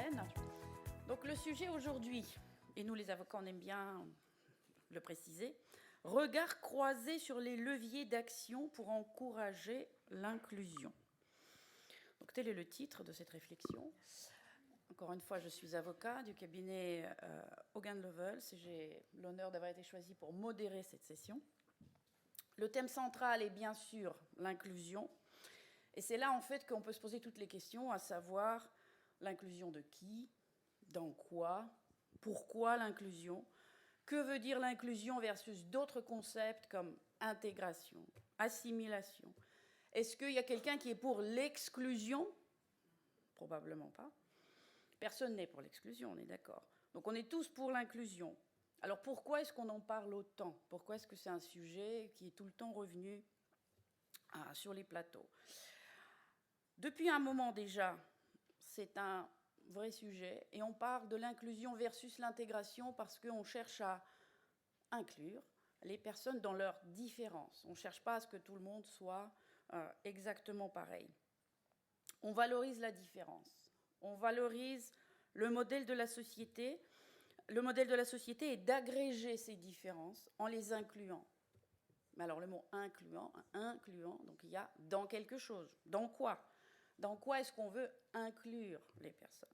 Hélène. Donc le sujet aujourd'hui, et nous les avocats on aime bien le préciser, regard croisé sur les leviers d'action pour encourager l'inclusion. Donc tel est le titre de cette réflexion. Encore une fois, je suis avocat du cabinet Hogan Lovells et j'ai l'honneur d'avoir été choisi pour modérer cette session. Le thème central est bien sûr l'inclusion. Et c'est là, en fait, qu'on peut se poser toutes les questions, à savoir l'inclusion de qui, dans quoi, pourquoi l'inclusion, que veut dire l'inclusion versus d'autres concepts comme intégration, assimilation. Est-ce qu'il y a quelqu'un qui est pour l'exclusion? Probablement pas. Personne n'est pour l'exclusion, on est d'accord. Donc on est tous pour l'inclusion. Alors pourquoi est-ce qu'on en parle autant? Pourquoi est-ce que c'est un sujet qui est tout le temps revenu sur les plateaux? Depuis un moment déjà, c'est un vrai sujet, et on parle de l'inclusion versus l'intégration parce qu'on cherche à inclure les personnes dans leurs différences. On ne cherche pas à ce que tout le monde soit exactement pareil. On valorise la différence. On valorise le modèle de la société. Le modèle de la société est d'agréger ces différences en les incluant. Mais alors le mot incluant, donc il y a dans quelque chose. Dans quoi? Dans quoi est-ce qu'on veut inclure les personnes?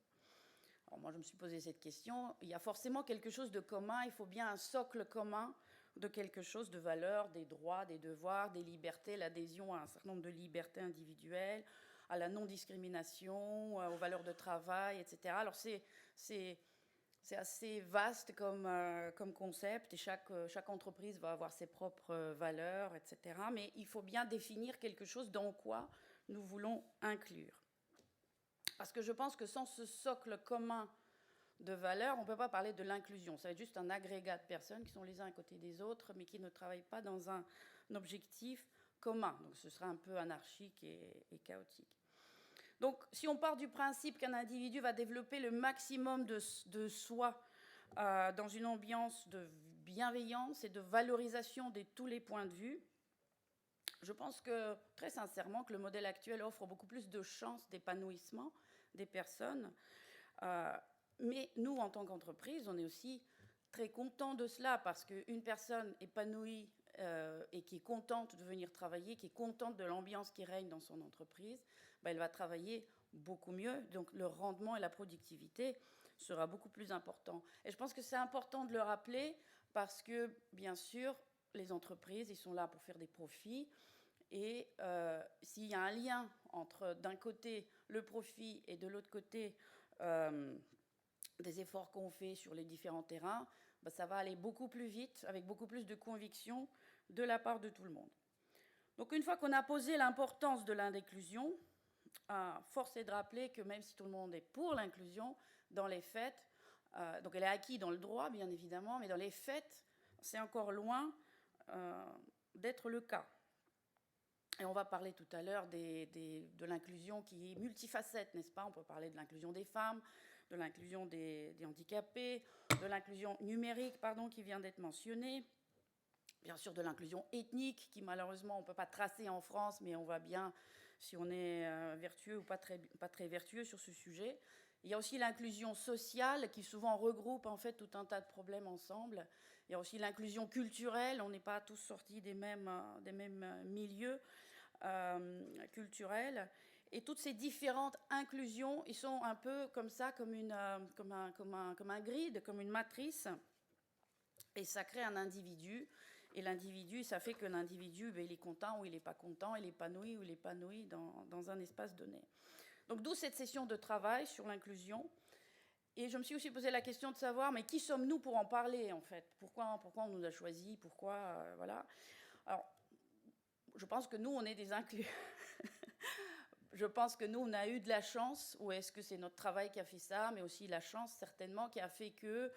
Alors moi, je me suis posé cette question. Il y a forcément quelque chose de commun. Il faut bien un socle commun de quelque chose, de valeurs, des droits, des devoirs, des libertés, l'adhésion à un certain nombre de libertés individuelles, à la non-discrimination, aux valeurs de travail, etc. Alors c'est assez vaste comme concept, et chaque entreprise va avoir ses propres valeurs, etc. Mais il faut bien définir quelque chose dans quoi nous voulons inclure. Parce que je pense que sans ce socle commun de valeurs, on ne peut pas parler de l'inclusion. Ça va être juste un agrégat de personnes qui sont les uns à côté des autres, mais qui ne travaillent pas dans un objectif commun. Donc ce sera un peu anarchique et chaotique. Donc si on part du principe qu'un individu va développer le maximum de soi dans une ambiance de bienveillance et de valorisation de tous les points de vue, je pense que, très sincèrement, que le modèle actuel offre beaucoup plus de chances d'épanouissement des personnes. Mais nous, en tant qu'entreprise, on est aussi très contents de cela, parce qu'une personne épanouie et qui est contente de venir travailler, qui est contente de l'ambiance qui règne dans son entreprise, elle va travailler beaucoup mieux. Donc le rendement et la productivité sera beaucoup plus important. Et je pense que c'est important de le rappeler, parce que, bien sûr, les entreprises, ils sont là pour faire des profits. Et s'il y a un lien entre, d'un côté, le profit et de l'autre côté, des efforts qu'on fait sur les différents terrains, ça va aller beaucoup plus vite, avec beaucoup plus de conviction de la part de tout le monde. Donc une fois qu'on a posé l'importance de l'inclusion, force est de rappeler que même si tout le monde est pour l'inclusion, dans les faits, donc elle est acquise dans le droit, bien évidemment, mais dans les faits, c'est encore loin d'être le cas. Et on va parler tout à l'heure de l'inclusion qui est multifacette, n'est-ce pas? On peut parler de l'inclusion des femmes, de l'inclusion des handicapés, de l'inclusion numérique, qui vient d'être mentionnée, bien sûr de l'inclusion ethnique, qui malheureusement on ne peut pas tracer en France, mais on voit bien si on est vertueux ou pas très vertueux sur ce sujet. Il y a aussi l'inclusion sociale, qui souvent regroupe en fait tout un tas de problèmes ensemble. Il y a aussi l'inclusion culturelle, on n'est pas tous sortis des mêmes milieux culturels. Et toutes ces différentes inclusions, ils sont un peu comme ça, comme un grid, comme une matrice. Et ça crée un individu. Et l'individu, ça fait qu'un individu, il est content ou il n'est pas content, il est épanoui ou il n'est pas épanoui dans un espace donné. Donc d'où cette session de travail sur l'inclusion. Et je me suis aussi posé la question de savoir, mais qui sommes-nous pour en parler, en fait? Pourquoi on nous a choisis? Pourquoi voilà. Alors, je pense que nous, on est des inclus. Je pense que nous, on a eu de la chance, ou est-ce que c'est notre travail qui a fait ça, mais aussi la chance, certainement, qui a fait que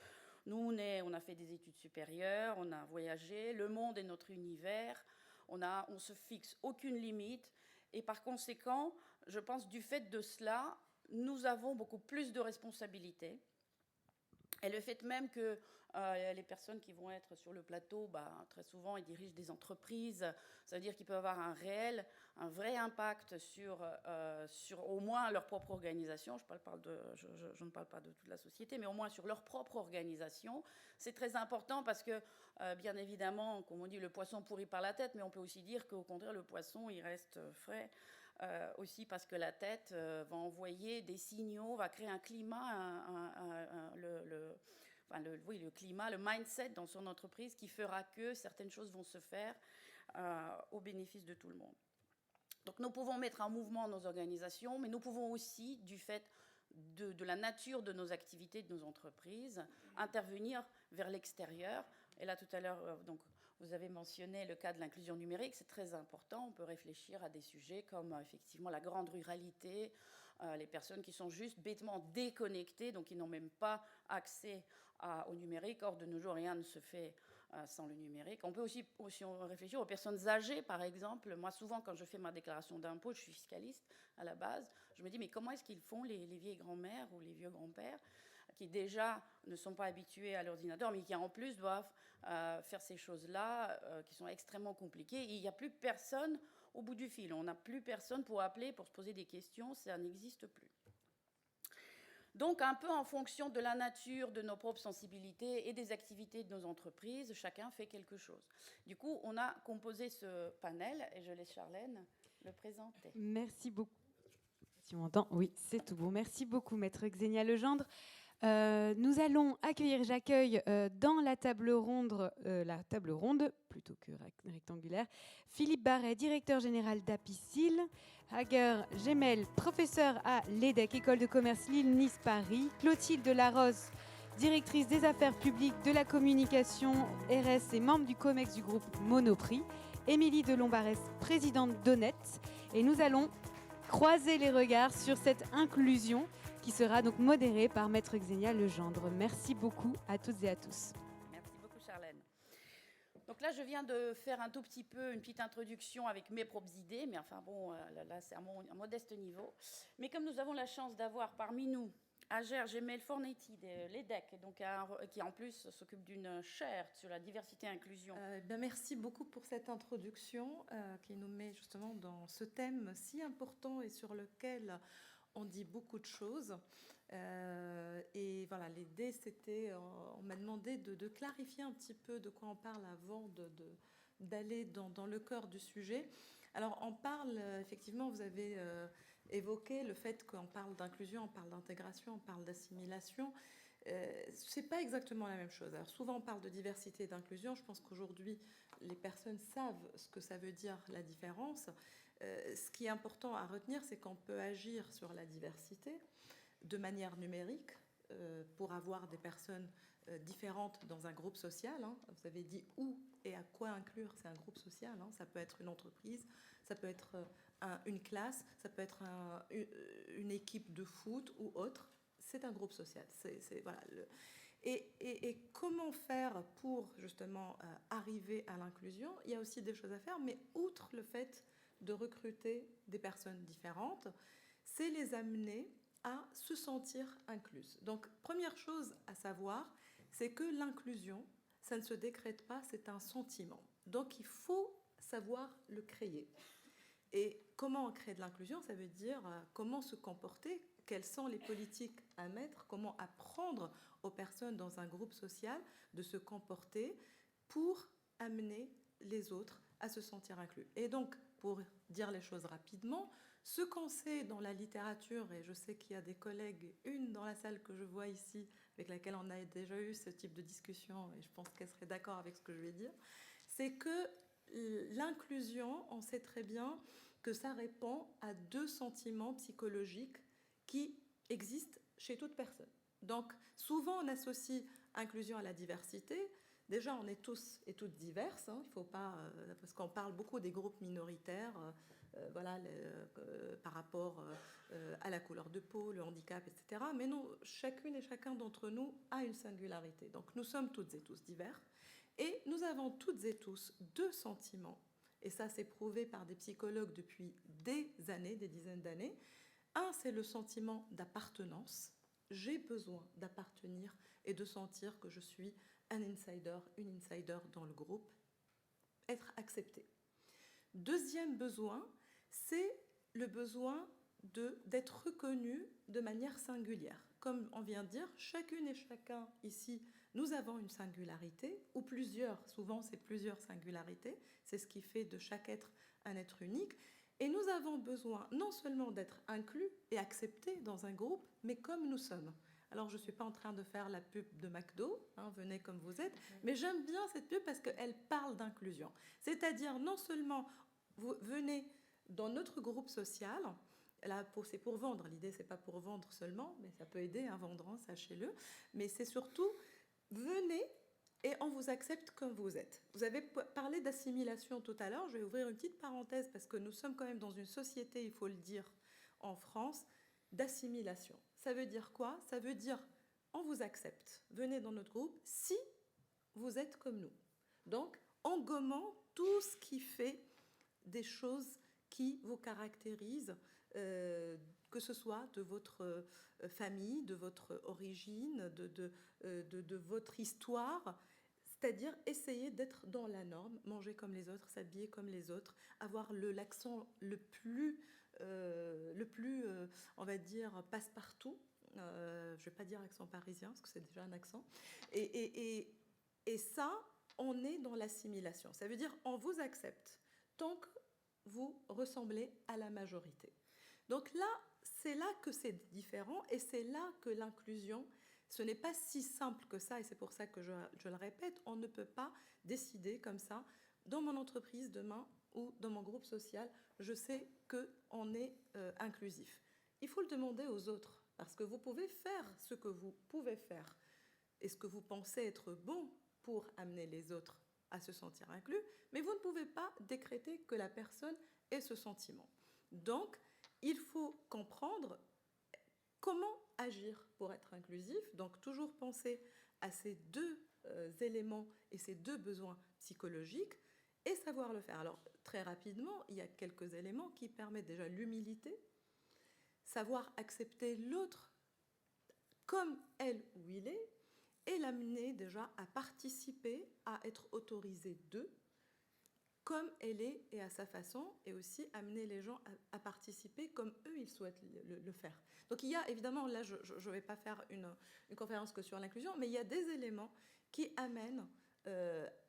nous, on a fait des études supérieures, on a voyagé, le monde est notre univers, on se fixe aucune limite, et par conséquent, je pense, du fait de cela, nous avons beaucoup plus de responsabilités, Et le fait même que les personnes qui vont être sur le plateau, très souvent, ils dirigent des entreprises. Ça veut dire qu'ils peuvent avoir un vrai impact sur au moins leur propre organisation. Je ne parle pas de toute la société, mais au moins sur leur propre organisation. C'est très important parce que, bien évidemment, comme on dit, le poisson pourrit par la tête, mais on peut aussi dire qu'au contraire, le poisson, il reste frais. Aussi parce que la tête va envoyer des signaux, va créer un climat, le climat, le mindset dans son entreprise qui fera que certaines choses vont se faire au bénéfice de tout le monde. Donc nous pouvons mettre en mouvement nos organisations, mais nous pouvons aussi, du fait de la nature de nos activités, de nos entreprises, intervenir vers l'extérieur. Et là, tout à l'heure, donc, vous avez mentionné le cas de l'inclusion numérique, c'est très important. On peut réfléchir à des sujets comme effectivement la grande ruralité, les personnes qui sont juste bêtement déconnectées, donc qui n'ont même pas accès au numérique. Or, de nos jours, rien ne se fait sans le numérique. On peut aussi réfléchir aux personnes âgées, par exemple. Moi, souvent, quand je fais ma déclaration d'impôt, je suis fiscaliste à la base, je me dis, mais comment est-ce qu'ils font, les vieilles grand-mères ou les vieux grands-pères, qui déjà ne sont pas habitués à l'ordinateur, mais qui en plus doivent faire ces choses-là, qui sont extrêmement compliquées. Et il n'y a plus personne au bout du fil. On n'a plus personne pour appeler, pour se poser des questions. Ça n'existe plus. Donc, un peu en fonction de la nature de nos propres sensibilités et des activités de nos entreprises, chacun fait quelque chose. Du coup, on a composé ce panel et je laisse Charlène le présenter. Merci beaucoup. Si on m'entend, oui, c'est tout bon. Merci beaucoup, maître Xenia Legendre. Nous allons accueillir, j'accueille dans la table ronde plutôt que rectangulaire, Philippe Barret, directeur général d'Apicil, Hager Gemel, professeur à l'EDEC, École de commerce Lille-Nice Paris, Clotilde Larose, directrice des affaires publiques, de la communication RS et membre du COMEX du groupe Monoprix, Émilie de Lombarès, présidente d'Honnête, et nous allons croiser les regards sur cette inclusion qui sera donc modérée par maître Xenia Legendre. Merci beaucoup à toutes et à tous. Merci beaucoup Charlène. Donc là, je viens de faire un tout petit peu une petite introduction avec mes propres idées, mais enfin bon, là c'est à un modeste niveau. Mais comme nous avons la chance d'avoir parmi nous Hager Gemel Fornetti de l'EDEC, donc qui en plus s'occupe d'une chaire sur la diversité et inclusion. Merci beaucoup pour cette introduction qui nous met justement dans ce thème si important et sur lequel on dit beaucoup de choses. Et voilà, l'idée, c'était, on m'a demandé de clarifier un petit peu de quoi on parle avant d'aller dans le cœur du sujet. Alors, on parle, effectivement, vous avez évoqué le fait qu'on parle d'inclusion, on parle d'intégration, on parle d'assimilation. C'est pas exactement la même chose. Alors, souvent, on parle de diversité et d'inclusion. Je pense qu'aujourd'hui, les personnes savent ce que ça veut dire, la différence. Ce qui est important à retenir, c'est qu'on peut agir sur la diversité de manière numérique pour avoir des personnes différentes dans un groupe social. Vous avez dit où et à quoi inclure, c'est un groupe social. Ça peut être une entreprise, ça peut être une classe, ça peut être une équipe de foot ou autre. C'est un groupe social. Voilà, et comment faire pour justement arriver à l'inclusion? Il y a aussi des choses à faire, mais outre le fait de recruter des personnes différentes, c'est les amener à se sentir incluses. Donc, première chose à savoir, c'est que l'inclusion, ça ne se décrète pas, c'est un sentiment. Donc, il faut savoir le créer. Et comment on crée de l'inclusion? Ça veut dire comment se comporter, quelles sont les politiques à mettre, comment apprendre aux personnes dans un groupe social de se comporter pour amener les autres à se sentir inclus. Et donc, pour dire les choses rapidement, ce qu'on sait dans la littérature, et je sais qu'il y a des collègues, une dans la salle que je vois ici, avec laquelle on a déjà eu ce type de discussion, et je pense qu'elle serait d'accord avec ce que je vais dire, c'est que l'inclusion, on sait très bien que ça répond à deux sentiments psychologiques qui existent chez toute personne. Donc, souvent, on associe inclusion à la diversité. Déjà, on est tous et toutes diverses, il faut pas, parce qu'on parle beaucoup des groupes minoritaires, voilà, par rapport à la couleur de peau, le handicap, etc. Mais non, chacune et chacun d'entre nous a une singularité. Donc, nous sommes toutes et tous divers. Et nous avons toutes et tous deux sentiments, et ça c'est prouvé par des psychologues depuis des années, des dizaines d'années. Un, c'est le sentiment d'appartenance. J'ai besoin d'appartenir, et de sentir que je suis un insider, une insider dans le groupe, être accepté. Deuxième besoin, c'est le besoin d'être reconnu de manière singulière. Comme on vient de dire, chacune et chacun ici, nous avons une singularité, ou plusieurs, souvent c'est plusieurs singularités, c'est ce qui fait de chaque être un être unique, et nous avons besoin non seulement d'être inclus et acceptés dans un groupe, mais comme nous sommes. Alors je ne suis pas en train de faire la pub de McDo, hein, venez comme vous êtes, mais j'aime bien cette pub parce qu'elle parle d'inclusion. C'est-à-dire non seulement vous venez dans notre groupe social, là c'est pour vendre, l'idée c'est pas pour vendre seulement, mais ça peut aider à vendre, hein, sachez-le, mais c'est surtout venez et on vous accepte comme vous êtes. Vous avez parlé d'assimilation tout à l'heure, je vais ouvrir une petite parenthèse parce que nous sommes quand même dans une société, il faut le dire, en France, d'assimilation. Ça veut dire quoi? Ça veut dire on vous accepte, venez dans notre groupe si vous êtes comme nous. Donc, en gommant tout ce qui fait des choses qui vous caractérisent, que ce soit de votre famille, de votre origine, de votre histoire, c'est-à-dire essayer d'être dans la norme, manger comme les autres, s'habiller comme les autres, avoir l'accent le plus, on va dire, passe-partout. Je ne vais pas dire accent parisien, parce que c'est déjà un accent. Et ça, on est dans l'assimilation. Ça veut dire on vous accepte tant que vous ressemblez à la majorité. Donc là, c'est là que c'est différent et c'est là que l'inclusion, ce n'est pas si simple que ça et c'est pour ça que je le répète, on ne peut pas décider comme ça dans mon entreprise demain ou dans mon groupe social, je sais qu'on est inclusif. Il faut le demander aux autres parce que vous pouvez faire ce que vous pouvez faire et ce que vous pensez être bon pour amener les autres à se sentir inclus, mais vous ne pouvez pas décréter que la personne ait ce sentiment. Donc, il faut comprendre comment agir pour être inclusif, donc toujours penser à ces deux éléments et ces deux besoins psychologiques et savoir le faire. Alors, très rapidement, il y a quelques éléments qui permettent déjà l'humilité, savoir accepter l'autre comme elle ou il est, et l'amener déjà à participer, à être autorisé d'eux, comme elle est et à sa façon, et aussi amener les gens à participer comme eux, ils souhaitent le faire. Donc il y a évidemment, là je ne vais pas faire une conférence que sur l'inclusion, mais il y a des éléments qui amènent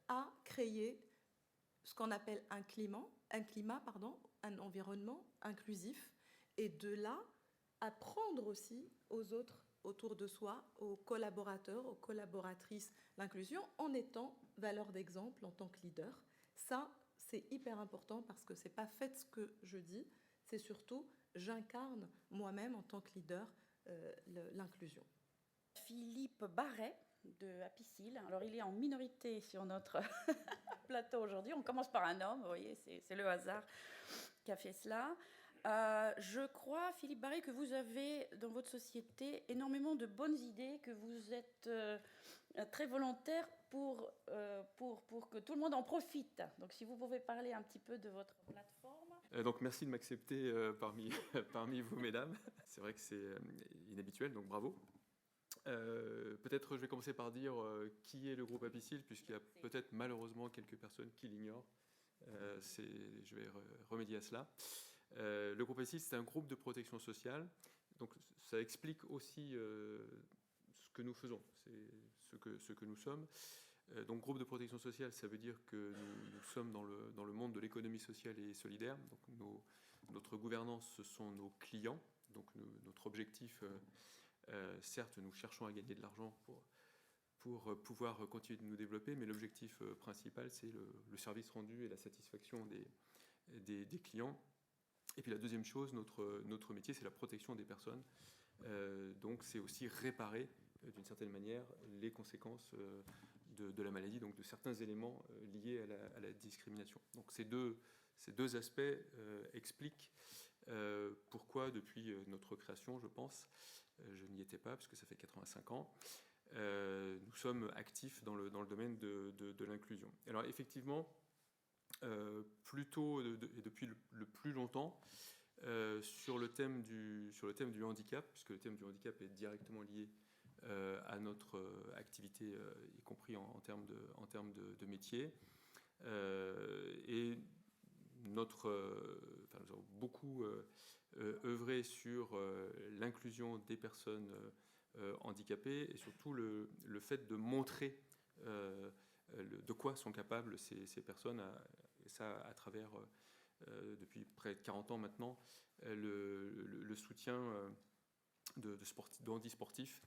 à créer ce qu'on appelle un climat, un environnement inclusif, et de là, apprendre aussi aux autres autour de soi, aux collaborateurs, aux collaboratrices, l'inclusion en étant valeur d'exemple en tant que leader. Ça, c'est hyper important parce que c'est pas fait ce que je dis, c'est surtout j'incarne moi-même en tant que leader l'inclusion. Philippe Barret de Apicil. Alors il est en minorité sur notre plateau aujourd'hui. On commence par un homme, vous voyez, c'est le hasard qui a fait cela. Je crois, Philippe Barret, que vous avez dans votre société énormément de bonnes idées, que vous êtes très volontaire pour que tout le monde en profite. Donc si vous pouvez parler un petit peu de votre plateforme. Donc merci de m'accepter parmi vous, mesdames. C'est vrai que c'est inhabituel, donc bravo. Peut-être je vais commencer par dire qui est le groupe Apicil, puisqu'il y a peut-être malheureusement quelques personnes qui l'ignorent. Je vais remédier à cela. Le groupe Apicil, c'est un groupe de protection sociale. Donc ça explique aussi ce que nous faisons, c'est ce que nous sommes. Donc groupe de protection sociale, ça veut dire que nous sommes dans le monde de l'économie sociale et solidaire. Donc notre gouvernance, ce sont nos clients. Donc notre objectif, certes, nous cherchons à gagner de l'argent pour pouvoir continuer de nous développer, mais l'objectif principal, c'est le service rendu et la satisfaction des clients. Et puis la deuxième chose, notre métier, c'est la protection des personnes. Donc c'est aussi réparer, d'une certaine manière, les conséquences de la maladie, donc de certains éléments liés à la discrimination. Donc ces deux aspects expliquent pourquoi, depuis notre création, je pense, je n'y étais pas, puisque ça fait 85 ans, nous sommes actifs dans le domaine de l'inclusion. Alors effectivement, plutôt et depuis le plus longtemps, sur le thème du handicap, puisque le thème du handicap est directement lié à notre activité, y compris en termes de métier. Et nous avons beaucoup œuvré sur l'inclusion des personnes handicapées et surtout le fait de montrer de quoi sont capables ces personnes, et ça à travers, depuis près de 40 ans maintenant, le soutien de handisportifs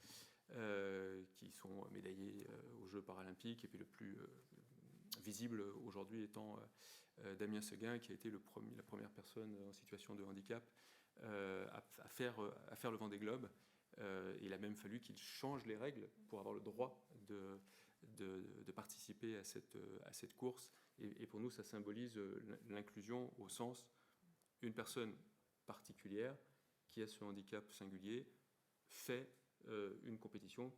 qui sont médaillés aux Jeux paralympiques, et puis le plus visible aujourd'hui étant Damien Seguin, qui a été la première personne en situation de handicap à faire le Vendée Globe. Il a même fallu qu'il change les règles pour avoir le droit de participer à cette course. Et pour nous, ça symbolise l'inclusion au sens une personne particulière qui a ce handicap singulier fait une compétition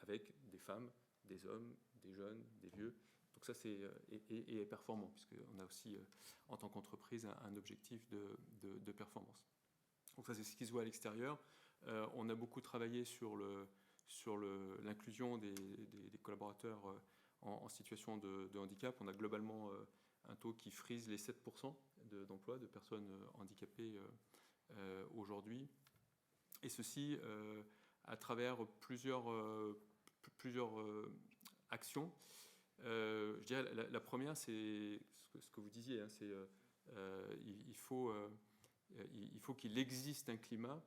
avec des femmes, des hommes, des jeunes, des vieux. Donc ça, c'est et performant, puisqu'on a aussi, en tant qu'entreprise, un objectif de performance. Donc ça, c'est ce qui se voit à l'extérieur. On a beaucoup travaillé sur l'inclusion des collaborateurs en situation de handicap. On a globalement un taux qui frise les 7% d'emploi de personnes handicapées aujourd'hui. Et ceci à travers plusieurs actions. Je dirais la première, c'est ce que vous disiez, hein, c'est il faut qu'il existe un climat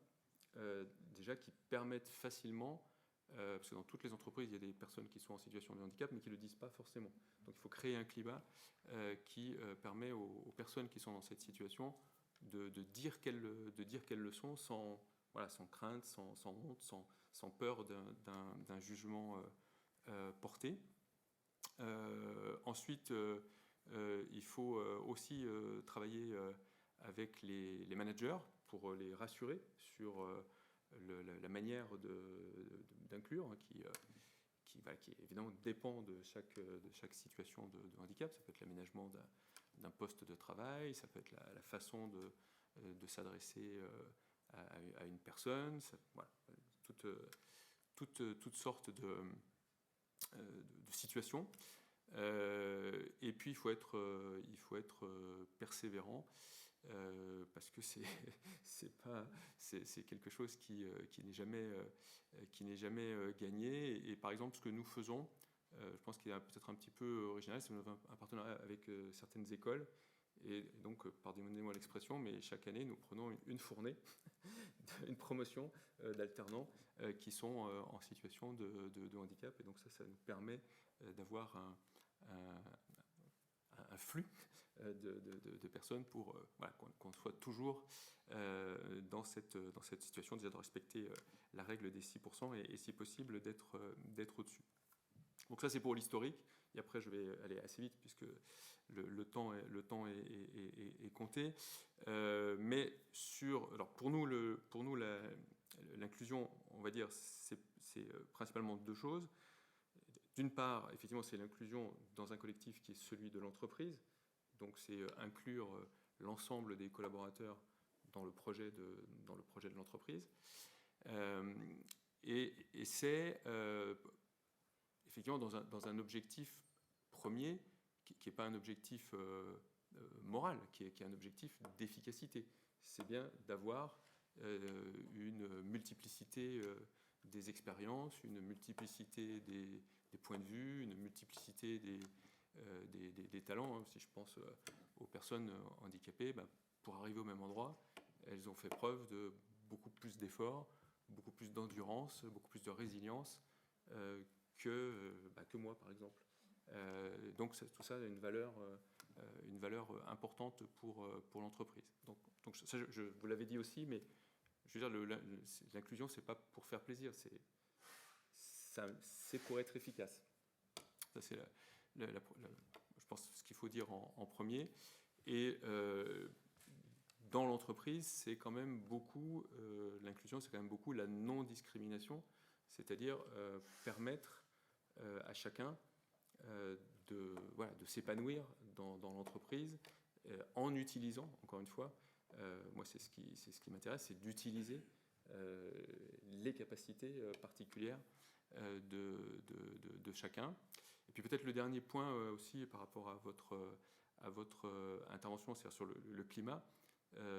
déjà qui permette facilement, parce que dans toutes les entreprises, il y a des personnes qui sont en situation de handicap, mais qui ne le disent pas forcément. Donc il faut créer un climat qui permet aux personnes qui sont dans cette situation de dire qu'elles le sont sans crainte, sans honte, sans peur d'un jugement porté. Ensuite, il faut aussi travailler avec les managers pour les rassurer sur la manière d'inclure, hein, qui évidemment dépend de chaque situation de handicap. Ça peut être l'aménagement d'un poste de travail, ça peut être la façon de s'adresser à une personne, toutes sortes de situations. Et puis il faut être persévérant, parce que c'est quelque chose qui n'est jamais gagné. Et par exemple, ce que nous faisons, je pense qu'il est peut-être un petit peu original, c'est qu'on a un partenariat avec certaines écoles. Et donc, pardonnez-moi l'expression, mais chaque année, nous prenons une fournée, une promotion d'alternants qui sont en situation de handicap. Et donc ça nous permet d'avoir un flux de personnes pour qu'on soit toujours dans cette situation, déjà de respecter la règle des 6% et si possible d'être au-dessus. Donc ça, c'est pour l'historique. Et après, je vais aller assez vite puisque le temps est compté. Mais alors pour nous, l'inclusion, on va dire, c'est principalement deux choses. D'une part, effectivement, c'est l'inclusion dans un collectif qui est celui de l'entreprise. Donc, c'est inclure l'ensemble des collaborateurs dans le projet de l'entreprise. Et c'est effectivement dans un objectif premier qui n'est pas un objectif moral, qui est un objectif d'efficacité. C'est bien d'avoir une multiplicité des expériences, une multiplicité des points de vue, une multiplicité des talents. Si je pense aux personnes handicapées, pour arriver au même endroit, elles ont fait preuve de beaucoup plus d'efforts, beaucoup plus d'endurance, beaucoup plus de résilience que moi, par exemple. Donc tout ça a une valeur importante pour l'entreprise. Donc ça, je vous l'avais dit aussi, mais je veux dire, l'inclusion, c'est pas pour faire plaisir, c'est pour être efficace. Ça, c'est je pense ce qu'il faut dire en premier. Et dans l'entreprise, c'est quand même beaucoup, l'inclusion, c'est quand même beaucoup la non-discrimination, c'est-à-dire permettre à chacun de s'épanouir dans l'entreprise en utilisant, encore une fois, moi c'est ce qui m'intéresse, c'est d'utiliser les capacités particulières de chacun. Et puis peut-être le dernier point aussi par rapport à votre intervention, c'est-à-dire sur le climat,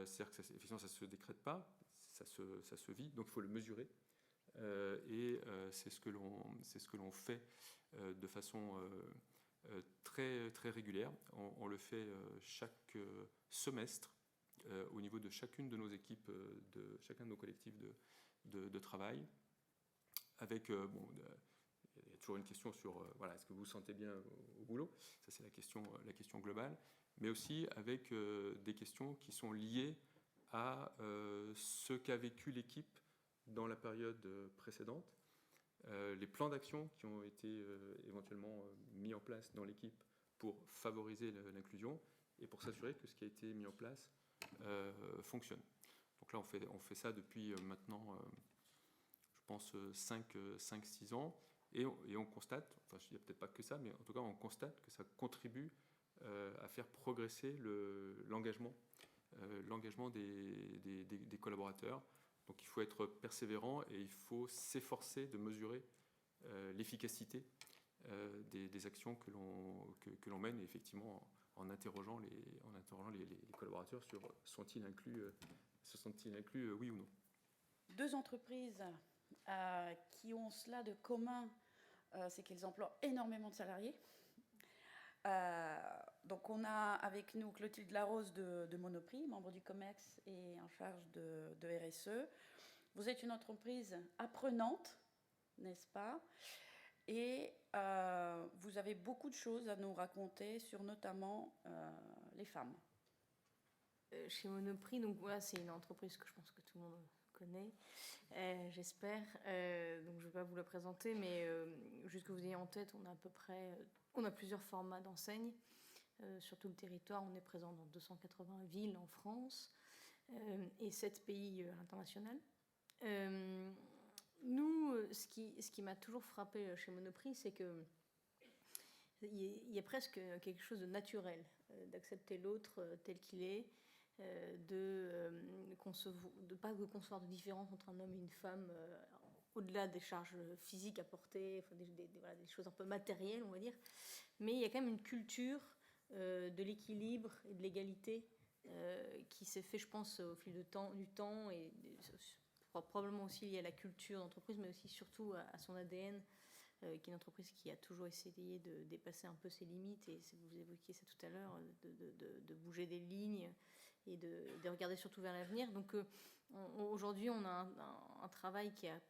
c'est-à-dire que effectivement ça ne se décrète pas, ça se vit, donc il faut le mesurer. Et c'est ce que l'on fait de façon très, très régulière. On le fait chaque semestre au niveau de chacune de nos équipes, de chacun de nos collectifs de travail, avec il y a toujours une question sur voilà, est-ce que vous vous sentez bien au boulot, ça c'est la question globale, mais aussi avec des questions qui sont liées à ce qu'a vécu l'équipe dans la période précédente, les plans d'action qui ont été éventuellement mis en place dans l'équipe pour favoriser l'inclusion et pour s'assurer que ce qui a été mis en place fonctionne. Donc là, on fait ça depuis maintenant, je pense, 5-6 ans, et on constate, enfin il n'y a peut-être pas que ça, mais en tout cas on constate que ça contribue à faire progresser l'engagement des collaborateurs. Donc il faut être persévérant et il faut s'efforcer de mesurer l'efficacité des actions que l'on mène, et effectivement en interrogeant les collaborateurs sur se sont-ils inclus oui ou non. Deux entreprises qui ont cela de commun, c'est qu'elles emploient énormément de salariés. Donc on a avec nous Clotilde Larose de Monoprix, membre du COMEX et en charge de RSE. Vous êtes une entreprise apprenante, n'est-ce pas? Et vous avez beaucoup de choses à nous raconter sur notamment les femmes. Chez Monoprix, donc voilà, c'est une entreprise que je pense que tout le monde connaît, j'espère. Donc je ne vais pas vous la présenter, mais juste que vous ayez en tête, on a plusieurs formats d'enseignes sur tout le territoire. On est présent dans 280 villes en France et 7 pays à l'international. Nous, ce qui m'a toujours frappé chez Monoprix, c'est que il y a presque quelque chose de naturel, d'accepter l'autre tel qu'il est, de pas concevoir de différence entre un homme et une femme, au-delà des charges physiques à porter, des choses un peu matérielles, on va dire. Mais il y a quand même une culture de l'équilibre et de l'égalité qui s'est fait, je pense, au fil du temps, et probablement aussi lié à la culture d'entreprise, mais aussi surtout à son ADN, qui est une entreprise qui a toujours essayé de dépasser un peu ses limites, et vous évoquiez ça tout à l'heure, de bouger des lignes et de regarder surtout vers l'avenir. Donc aujourd'hui, on a un travail qui a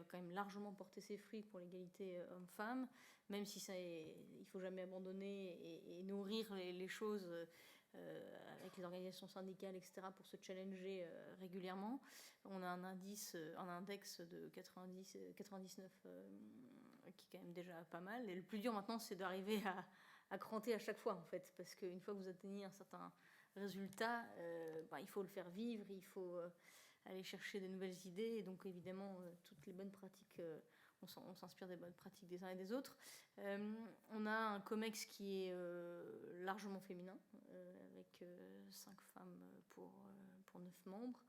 quand même largement porté ses fruits pour l'égalité homme-femme, même si il ne faut jamais abandonner et nourrir les choses avec les organisations syndicales, etc., pour se challenger régulièrement. On a un index de 99 qui est quand même déjà pas mal. Et le plus dur maintenant, c'est d'arriver à cranter à chaque fois, en fait, parce qu'une fois que vous atteignez un certain résultat, il faut le faire vivre, il faut aller chercher de nouvelles idées, et donc évidemment toutes les bonnes pratiques, on s'inspire des bonnes pratiques des uns et des autres. On a un COMEX qui est largement féminin, avec 5 femmes pour 9 membres.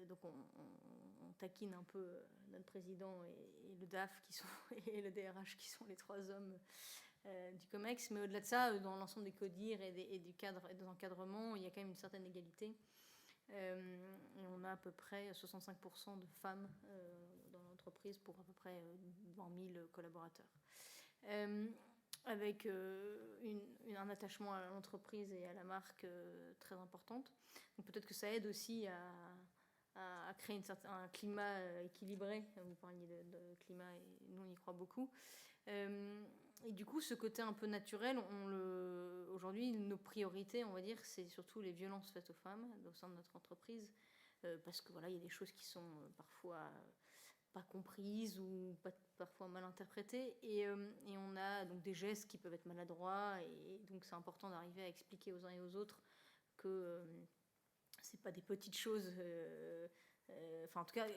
Donc on taquine un peu notre président et le DAF et le DRH qui sont les 3 hommes du COMEX, mais au-delà de ça, dans l'ensemble des CODIR et du cadre et des encadrements, il y a quand même une certaine égalité. Et on a à peu près 65% de femmes dans l'entreprise pour à peu près 20 000 collaborateurs. Avec un attachement à l'entreprise et à la marque très importante. Donc peut-être que ça aide aussi à créer un climat équilibré. Vous parliez de climat, et nous on y croit beaucoup. Et du coup, ce côté un peu naturel, aujourd'hui, nos priorités, on va dire, c'est surtout les violences faites aux femmes au sein de notre entreprise, parce que voilà, il y a des choses qui sont parfois pas comprises ou parfois mal interprétées, et on a donc des gestes qui peuvent être maladroits, et donc c'est important d'arriver à expliquer aux uns et aux autres que c'est pas des petites choses. En tout cas,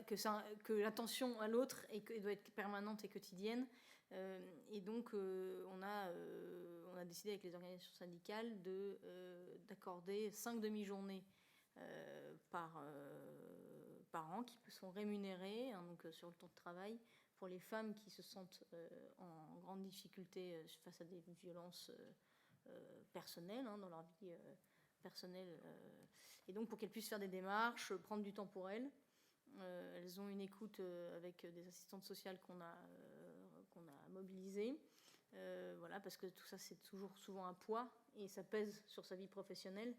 que l'attention à l'autre doit être permanente et quotidienne. Et donc, on a décidé avec les organisations syndicales d'accorder 5 demi-journées par par an qui sont rémunérés, hein, donc, sur le temps de travail, pour les femmes qui se sentent en grande difficulté face à des violences personnelles, hein, dans leur vie personnelle, et donc pour qu'elles puissent faire des démarches, prendre du temps pour elles. Elles ont une écoute avec des assistantes sociales qu'on a mobilisées, voilà, parce que tout ça c'est toujours souvent un poids et ça pèse sur sa vie professionnelle.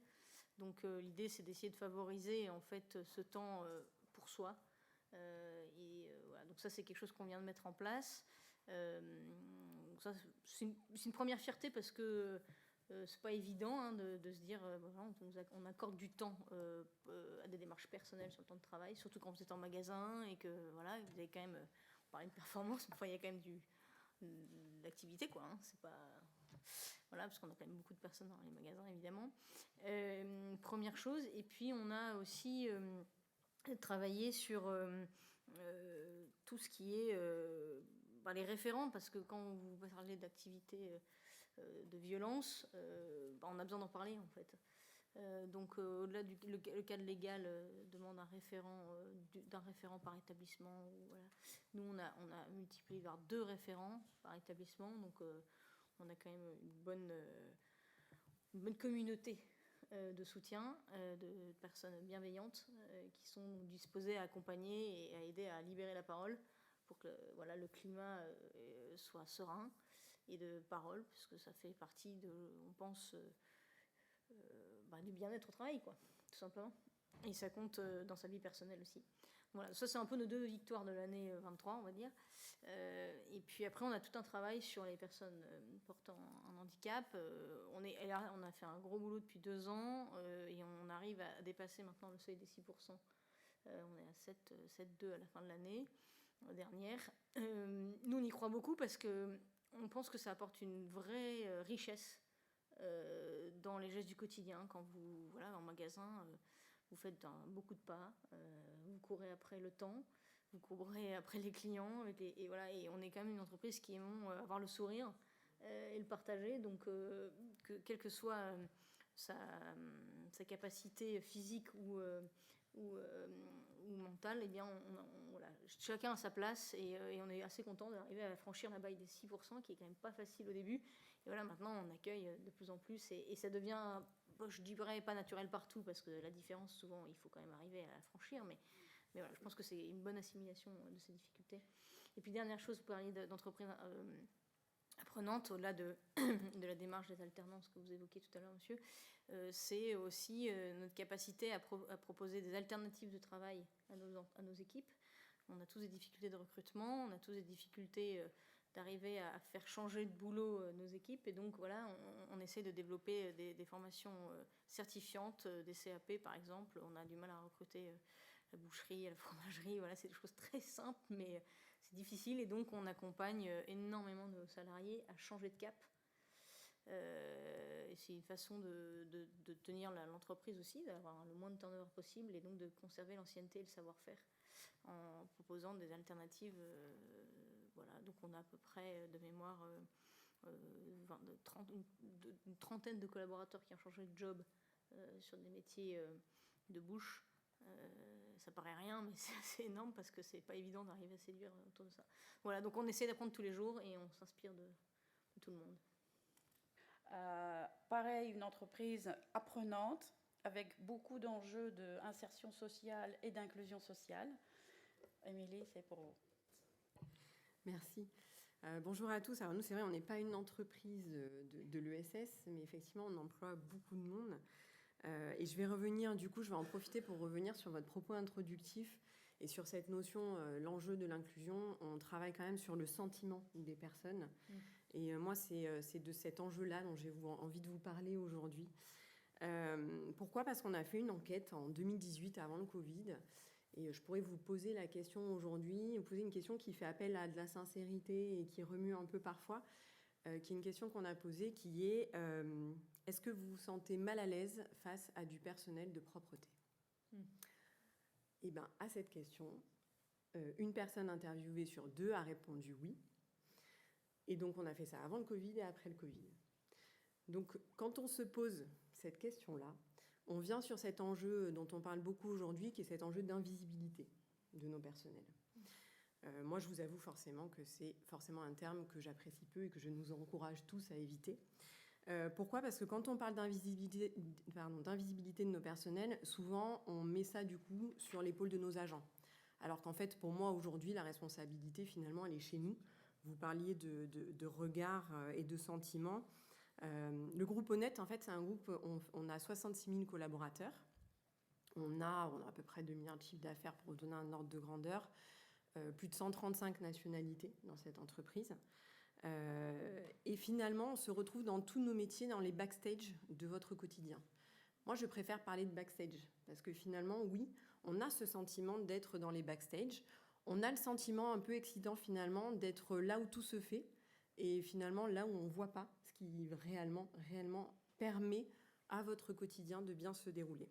Donc l'idée c'est d'essayer de favoriser en fait ce temps pour soi. Voilà, donc ça c'est quelque chose qu'on vient de mettre en place. Ça, c'est une première fierté parce que c'est pas évident, hein, de se dire on accorde du temps à des démarches personnelles sur le temps de travail, surtout quand vous êtes en magasin et que voilà, vous avez quand même, on parlait de performance, mais enfin, il y a quand même de l'activité, quoi, hein, c'est pas, voilà, parce qu'on a quand même beaucoup de personnes dans les magasins évidemment. Première chose, et puis on a aussi travaillé sur tout ce qui est les référents, parce que quand vous parlez d'activité de violence, on a besoin d'en parler en fait. Donc au-delà le cadre légal demande un référent, d'un référent par établissement. Voilà. Nous on a multiplié par 2 référents par établissement, donc on a quand même une bonne communauté de soutien, de personnes bienveillantes qui sont disposées à accompagner et à aider à libérer la parole pour que voilà, le climat soit serein et de parole, puisque ça fait partie on pense, du bien-être au travail, quoi, tout simplement. Et ça compte dans sa vie personnelle aussi. Voilà, ça c'est un peu nos 2 victoires de l'année 23, on va dire. Et puis après, on a tout un travail sur les personnes portant un handicap. On a fait un gros boulot depuis 2 ans et on arrive à dépasser maintenant le seuil des 6%. On est à 7,2 à la fin de l'année dernière. Nous, on y croit beaucoup parce qu'on pense que ça apporte une vraie richesse dans les gestes du quotidien. Quand vous, voilà, en magasin, vous faites beaucoup de pas, vous courez après le temps, vous courez après les clients, et voilà, et on est quand même une entreprise qui aime avoir le sourire et le partager. Donc, quelle que soit sa capacité physique ou mentale, eh bien, voilà, chacun a sa place et on est assez content d'arriver à franchir la barre des 6%, qui est quand même pas facile au début. Et voilà, maintenant, on accueille de plus en plus et ça devient, je dirais pas naturel partout, parce que la différence, souvent, il faut quand même arriver à la franchir, mais voilà, je pense que c'est une bonne assimilation de ces difficultés. Et puis, dernière chose, vous parliez d'entreprise apprenante, au-delà de la démarche des alternances que vous évoquiez tout à l'heure, monsieur, c'est aussi notre capacité à proposer des alternatives de travail à nos équipes. On a tous des difficultés de recrutement, on a tous des difficultés d'arriver à faire changer de boulot nos équipes, et donc voilà, on essaie de développer des formations certifiantes, des CAP par exemple. On a du mal à recruter la boucherie, la fromagerie, voilà, c'est des choses très simples, mais c'est difficile, et donc on accompagne énormément de nos salariés à changer de cap. Et c'est une façon de tenir l'entreprise aussi, d'avoir le moins de turnover possible, et donc de conserver l'ancienneté et le savoir-faire en proposant des alternatives. Voilà, donc on a à peu près de mémoire une trentaine de collaborateurs qui ont changé de job sur des métiers de bouche. Ça paraît rien, mais c'est assez énorme parce que c'est pas évident d'arriver à séduire autour de ça. Voilà, donc on essaie d'apprendre tous les jours et on s'inspire de tout le monde. Pareil, une entreprise apprenante avec beaucoup d'enjeux d'insertion sociale et d'inclusion sociale. Émilie, c'est pour vous. Merci. Bonjour à tous. Alors nous, c'est vrai, on n'est pas une entreprise de l'ESS, mais effectivement, on emploie beaucoup de monde. Et je vais en profiter pour revenir sur votre propos introductif et sur cette notion, l'enjeu de l'inclusion. On travaille quand même sur le sentiment des personnes. Et moi, c'est de cet enjeu-là dont j'ai envie de vous parler aujourd'hui. Pourquoi ? Parce qu'on a fait une enquête en 2018, avant le Covid. Et je pourrais vous poser la question aujourd'hui, vous poser une question qui fait appel à de la sincérité et qui remue un peu parfois, qui est une question qu'on a posée, qui est est-ce que vous vous sentez mal à l'aise face à du personnel de propreté ? Et bien, à cette question, une personne interviewée sur 2 a répondu oui. Et donc, on a fait ça avant le Covid et après le Covid. Donc, quand on se pose cette question-là, on vient sur cet enjeu dont on parle beaucoup aujourd'hui, qui est cet enjeu d'invisibilité de nos personnels. Moi, je vous avoue forcément que c'est forcément un terme que j'apprécie peu et que je nous encourage tous à éviter. Pourquoi ? Parce que quand on parle d'invisibilité de nos personnels, souvent on met ça du coup sur l'épaule de nos agents. Alors qu'en fait, pour moi, aujourd'hui, la responsabilité, finalement, elle est chez nous. Vous parliez de regard et de sentiments. Le groupe Honnête, en fait, c'est un groupe, on a 66 000 collaborateurs. On a à peu près 2 milliards de chiffre d'affaires pour vous donner un ordre de grandeur. Plus de 135 nationalités dans cette entreprise. Et finalement, on se retrouve dans tous nos métiers, dans les backstage de votre quotidien. Moi, je préfère parler de backstage, parce que finalement, oui, on a ce sentiment d'être dans les backstage. On a le sentiment un peu excitant, finalement, d'être là où tout se fait, et finalement, là où on ne voit pas ce qui réellement permet à votre quotidien de bien se dérouler.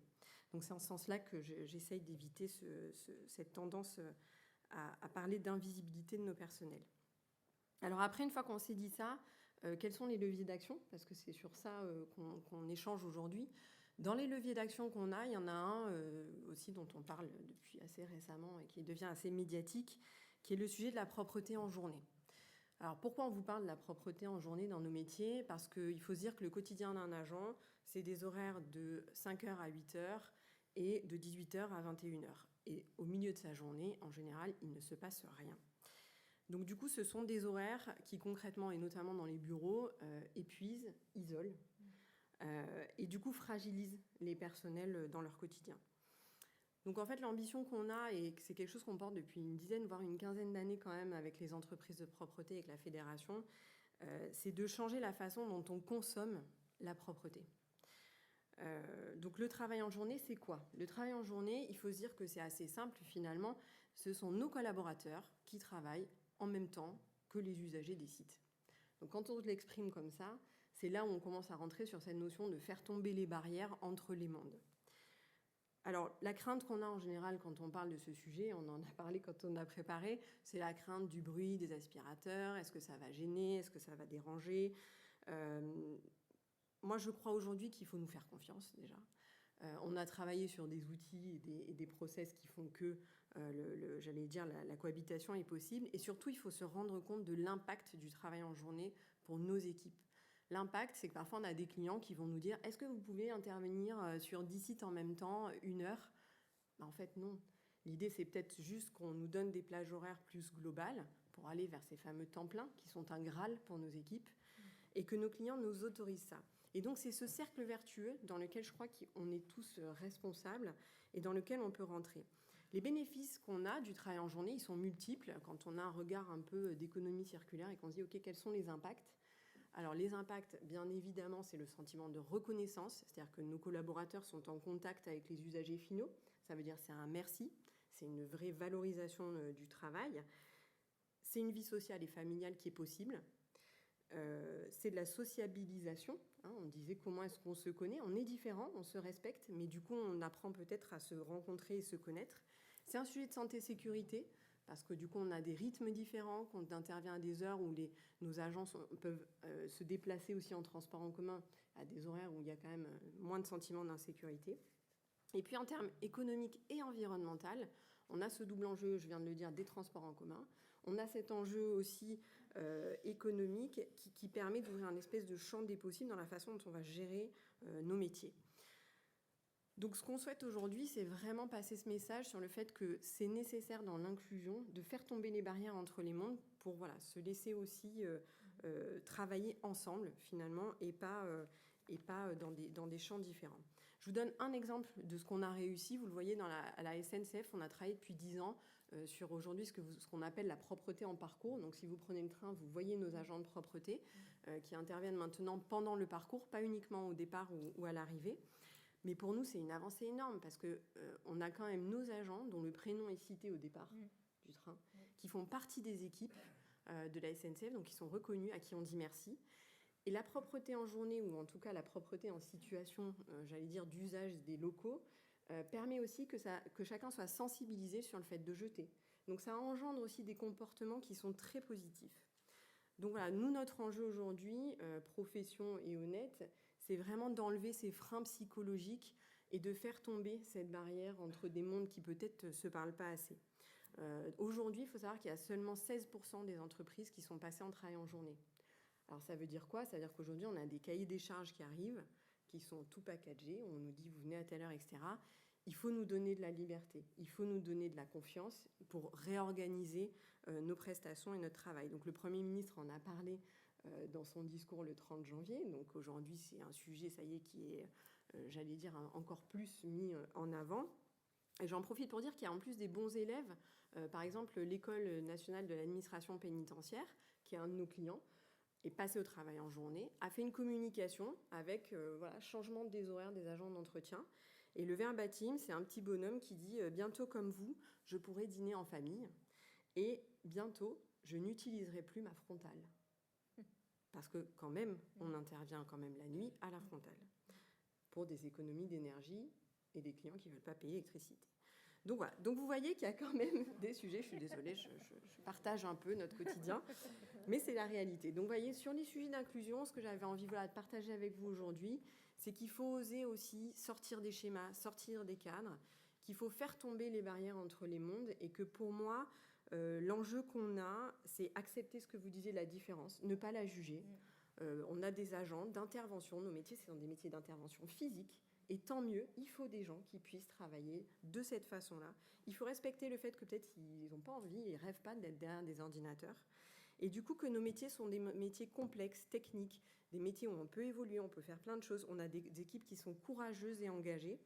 Donc, c'est en ce sens-là que j'essaye d'éviter cette tendance à parler d'invisibilité de nos personnels. Alors après, une fois qu'on s'est dit ça, quels sont les leviers d'action ? Parce que c'est sur ça qu'on échange aujourd'hui. Dans les leviers d'action qu'on a, il y en a un aussi dont on parle depuis assez récemment et qui devient assez médiatique, qui est le sujet de la propreté en journée. Alors pourquoi on vous parle de la propreté en journée dans nos métiers ? Parce qu'il faut se dire que le quotidien d'un agent, c'est des horaires de 5h à 8h et de 18h à 21h. Et au milieu de sa journée, en général, il ne se passe rien. Donc du coup, ce sont des horaires qui concrètement, et notamment dans les bureaux, épuisent, isolent, et du coup fragilisent les personnels dans leur quotidien. Donc en fait, l'ambition qu'on a, et c'est quelque chose qu'on porte depuis une dizaine, voire une quinzaine d'années quand même avec les entreprises de propreté, avec la fédération, c'est de changer la façon dont on consomme la propreté. Donc le travail en journée, c'est quoi ? Le travail en journée, il faut se dire que c'est assez simple finalement. Ce sont nos collaborateurs qui travaillent en même temps que les usagers des sites. Donc quand on l'exprime comme ça, c'est là où on commence à rentrer sur cette notion de faire tomber les barrières entre les mondes. Alors la crainte qu'on a en général quand on parle de ce sujet, on en a parlé quand on a préparé, c'est la crainte du bruit des aspirateurs. Est-ce que ça va gêner ? Est-ce que ça va déranger ? Moi, je crois aujourd'hui qu'il faut nous faire confiance déjà. On a travaillé sur des outils et des process qui font que, j'allais dire, la cohabitation est possible. Et surtout, il faut se rendre compte de l'impact du travail en journée pour nos équipes. L'impact, c'est que parfois, on a des clients qui vont nous dire « Est-ce que vous pouvez intervenir sur 10 sites en même temps, 1 heure ?» En fait, non. L'idée, c'est peut-être juste qu'on nous donne des plages horaires plus globales pour aller vers ces fameux temps pleins qui sont un Graal pour nos équipes et que nos clients nous autorisent ça. Et donc, c'est ce cercle vertueux dans lequel je crois qu'on est tous responsables et dans lequel on peut rentrer. Les bénéfices qu'on a du travail en journée, ils sont multiples. Quand on a un regard un peu d'économie circulaire et qu'on se dit, OK, quels sont les impacts ? Alors, les impacts, bien évidemment, c'est le sentiment de reconnaissance, c'est-à-dire que nos collaborateurs sont en contact avec les usagers finaux. Ça veut dire c'est un merci, c'est une vraie valorisation du travail. C'est une vie sociale et familiale qui est possible. C'est de la sociabilisation. On disait comment est-ce qu'on se connaît. On est différents, on se respecte, mais du coup, on apprend peut-être à se rencontrer et se connaître. C'est un sujet de santé-sécurité, parce que du coup, on a des rythmes différents, qu'on intervient à des heures où nos agents peuvent se déplacer aussi en transport en commun à des horaires où il y a quand même moins de sentiments d'insécurité. Et puis, en termes économiques et environnementaux, on a ce double enjeu, je viens de le dire, des transports en commun. On a cet enjeu aussi économique qui permet d'ouvrir un espèce de champ des possibles dans la façon dont on va gérer nos métiers. Donc ce qu'on souhaite aujourd'hui, c'est vraiment passer ce message sur le fait que c'est nécessaire dans l'inclusion de faire tomber les barrières entre les mondes pour se laisser aussi travailler ensemble finalement et pas dans des champs différents. Je vous donne un exemple de ce qu'on a réussi. Vous le voyez à la SNCF, on a travaillé depuis 10 ans sur aujourd'hui ce qu'on appelle la propreté en parcours. Donc si vous prenez le train, vous voyez nos agents de propreté qui interviennent maintenant pendant le parcours, pas uniquement au départ ou à l'arrivée. Mais pour nous, c'est une avancée énorme parce qu'on a quand même nos agents dont le prénom est cité au départ du train, qui font partie des équipes de la SNCF, donc qui sont reconnus, à qui on dit merci. Et la propreté en journée, ou en tout cas la propreté en situation, j'allais dire, d'usage des locaux, permet aussi que chacun soit sensibilisé sur le fait de jeter. Donc ça engendre aussi des comportements qui sont très positifs. Donc voilà, nous, notre enjeu aujourd'hui, profession et honnête, c'est vraiment d'enlever ces freins psychologiques et de faire tomber cette barrière entre des mondes qui peut-être ne se parlent pas assez. Aujourd'hui, il faut savoir qu'il y a seulement 16% des entreprises qui sont passées en travail en journée. Alors ça veut dire quoi? Ça veut dire qu'aujourd'hui, on a des cahiers des charges qui arrivent, qui sont tout packagés, on nous dit vous venez à telle heure, etc. Il faut nous donner de la liberté, il faut nous donner de la confiance pour réorganiser nos prestations et notre travail. Donc le Premier ministre en a parlé dans son discours le 30 janvier. Donc aujourd'hui, c'est un sujet, ça y est, qui est, j'allais dire, encore plus mis en avant. Et j'en profite pour dire qu'il y a en plus des bons élèves, par exemple l'École nationale de l'administration pénitentiaire, qui est un de nos clients, est passé au travail en journée, a fait une communication avec changement des horaires des agents d'entretien. Et le verbatim, c'est un petit bonhomme qui dit « Bientôt comme vous, je pourrai dîner en famille et bientôt, je n'utiliserai plus ma frontale. » Parce que quand même, on intervient quand même la nuit à la frontale pour des économies d'énergie et des clients qui ne veulent pas payer l'électricité. Donc voilà, donc vous voyez qu'il y a quand même des sujets, je suis désolée, je partage un peu notre quotidien, mais c'est la réalité. Donc vous voyez, sur les sujets d'inclusion, ce que j'avais envie de partager avec vous aujourd'hui, c'est qu'il faut oser aussi sortir des schémas, sortir des cadres, qu'il faut faire tomber les barrières entre les mondes et que pour moi, l'enjeu qu'on a, c'est accepter ce que vous disiez, la différence, ne pas la juger. On a des agents d'intervention, nos métiers, c'est des métiers d'intervention physique. Et tant mieux, il faut des gens qui puissent travailler de cette façon-là. Il faut respecter le fait que peut-être ils n'ont pas envie, ils ne rêvent pas d'être derrière des ordinateurs. Et du coup, que nos métiers sont des métiers complexes, techniques, des métiers où on peut évoluer, on peut faire plein de choses. On a des équipes qui sont courageuses et engagées.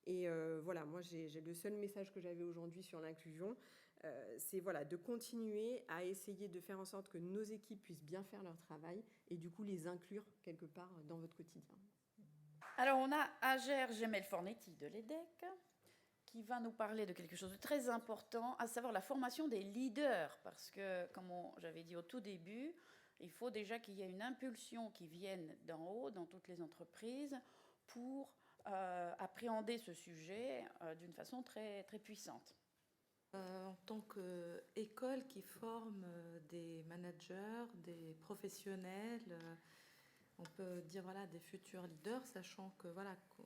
Et voilà, moi, j'ai le seul message que j'avais aujourd'hui sur l'inclusion, c'est de continuer à essayer de faire en sorte que nos équipes puissent bien faire leur travail et du coup les inclure quelque part dans votre quotidien. Alors, on a Ager Gemel-Fornetti de l'EDEC qui va nous parler de quelque chose de très important, à savoir la formation des leaders. Parce que, comme j'avais dit au tout début, il faut déjà qu'il y ait une impulsion qui vienne d'en haut, dans toutes les entreprises, pour appréhender ce sujet d'une façon très, très puissante. En tant qu'école qui forme des managers, des professionnels, on peut dire des futurs leaders, sachant que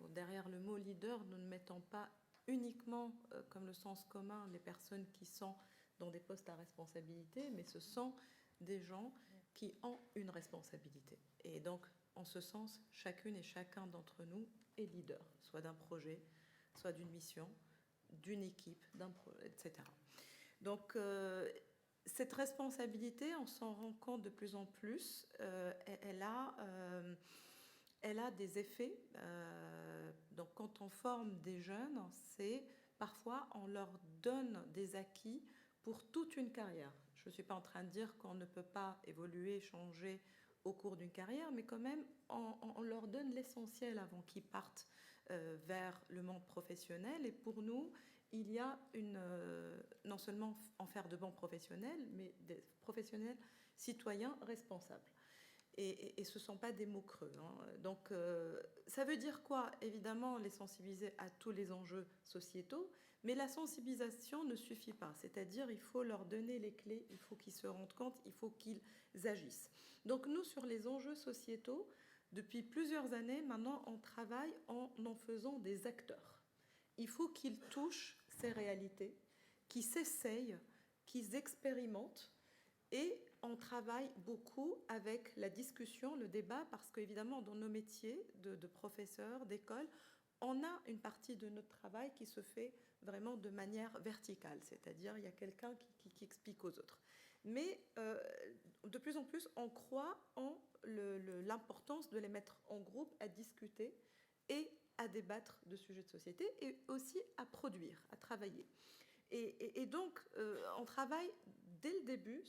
derrière le mot leader, nous ne mettons pas uniquement, comme le sens commun, les personnes qui sont dans des postes à responsabilité, mais ce sont des gens qui ont une responsabilité. Et donc, en ce sens, chacune et chacun d'entre nous est leader, soit d'un projet, soit d'une mission, d'une équipe, etc. Donc, cette responsabilité, on s'en rend compte de plus en plus, elle a des effets. Donc, quand on forme des jeunes, c'est parfois on leur donne des acquis pour toute une carrière. Je ne suis pas en train de dire qu'on ne peut pas évoluer, changer au cours d'une carrière, mais quand même, on leur donne l'essentiel avant qu'ils partent vers le monde professionnel. Et pour nous, il y a non seulement en faire de bons professionnels, mais des professionnels citoyens responsables. Et ce ne sont pas des mots creux. Donc, ça veut dire quoi? Évidemment, les sensibiliser à tous les enjeux sociétaux, mais la sensibilisation ne suffit pas. C'est-à-dire, il faut leur donner les clés, il faut qu'ils se rendent compte, il faut qu'ils agissent. Donc, nous, sur les enjeux sociétaux, depuis plusieurs années, maintenant, on travaille en faisant des acteurs. Il faut qu'ils touchent ces réalités, qu'ils s'essayent, qu'ils expérimentent, et on travaille beaucoup avec la discussion, le débat, parce qu'évidemment, dans nos métiers de professeurs, d'école, on a une partie de notre travail qui se fait vraiment de manière verticale, c'est-à-dire il y a quelqu'un qui explique aux autres. Mais de plus en plus, on croit en l'importance de les mettre en groupe à discuter et à débattre de sujets de société et aussi à produire, à travailler. Et donc, on travaille dès le début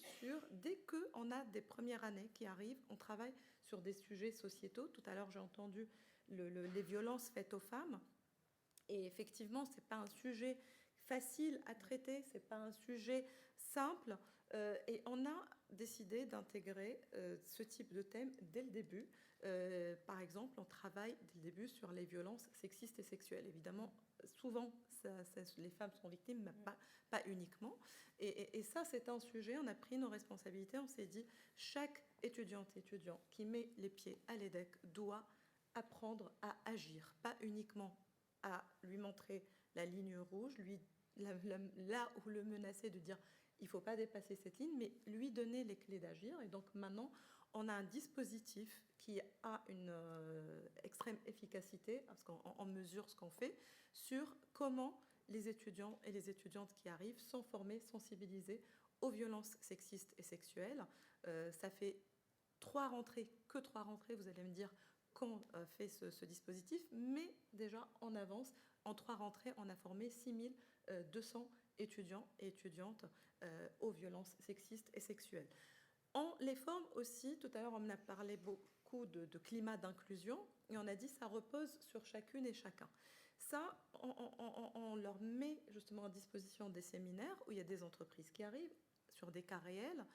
dès qu'on a des premières années qui arrivent, on travaille sur des sujets sociétaux. Tout à l'heure, j'ai entendu les violences faites aux femmes. Et effectivement, ce n'est pas un sujet facile à traiter, ce n'est pas un sujet simple. Et on a décidé d'intégrer ce type de thème dès le début. Par exemple, on travaille dès le début sur les violences sexistes et sexuelles. Évidemment, souvent, les femmes sont victimes, mais pas uniquement. Et ça, c'est un sujet, on a pris nos responsabilités, on s'est dit, chaque étudiant qui met les pieds à l'EDEC doit apprendre à agir, pas uniquement à lui montrer la ligne rouge, là où le menacer de dire il ne faut pas dépasser cette ligne, mais lui donner les clés d'agir. Et donc maintenant, on a un dispositif qui a une extrême efficacité, parce qu'on mesure ce qu'on fait, sur comment les étudiants et les étudiantes qui arrivent sont formés, sensibilisés aux violences sexistes et sexuelles. Ça fait 3 rentrées, vous allez me dire, qu'on fait ce dispositif, mais déjà en avance, en 3 rentrées, on a formé 6200 étudiants et étudiantes aux violences sexistes et sexuelles. On les forme aussi, tout à l'heure on a parlé beaucoup de climat d'inclusion, et on a dit ça repose sur chacune et chacun. Ça, on leur met justement à disposition des séminaires où il y a des entreprises qui arrivent sur des cas réels,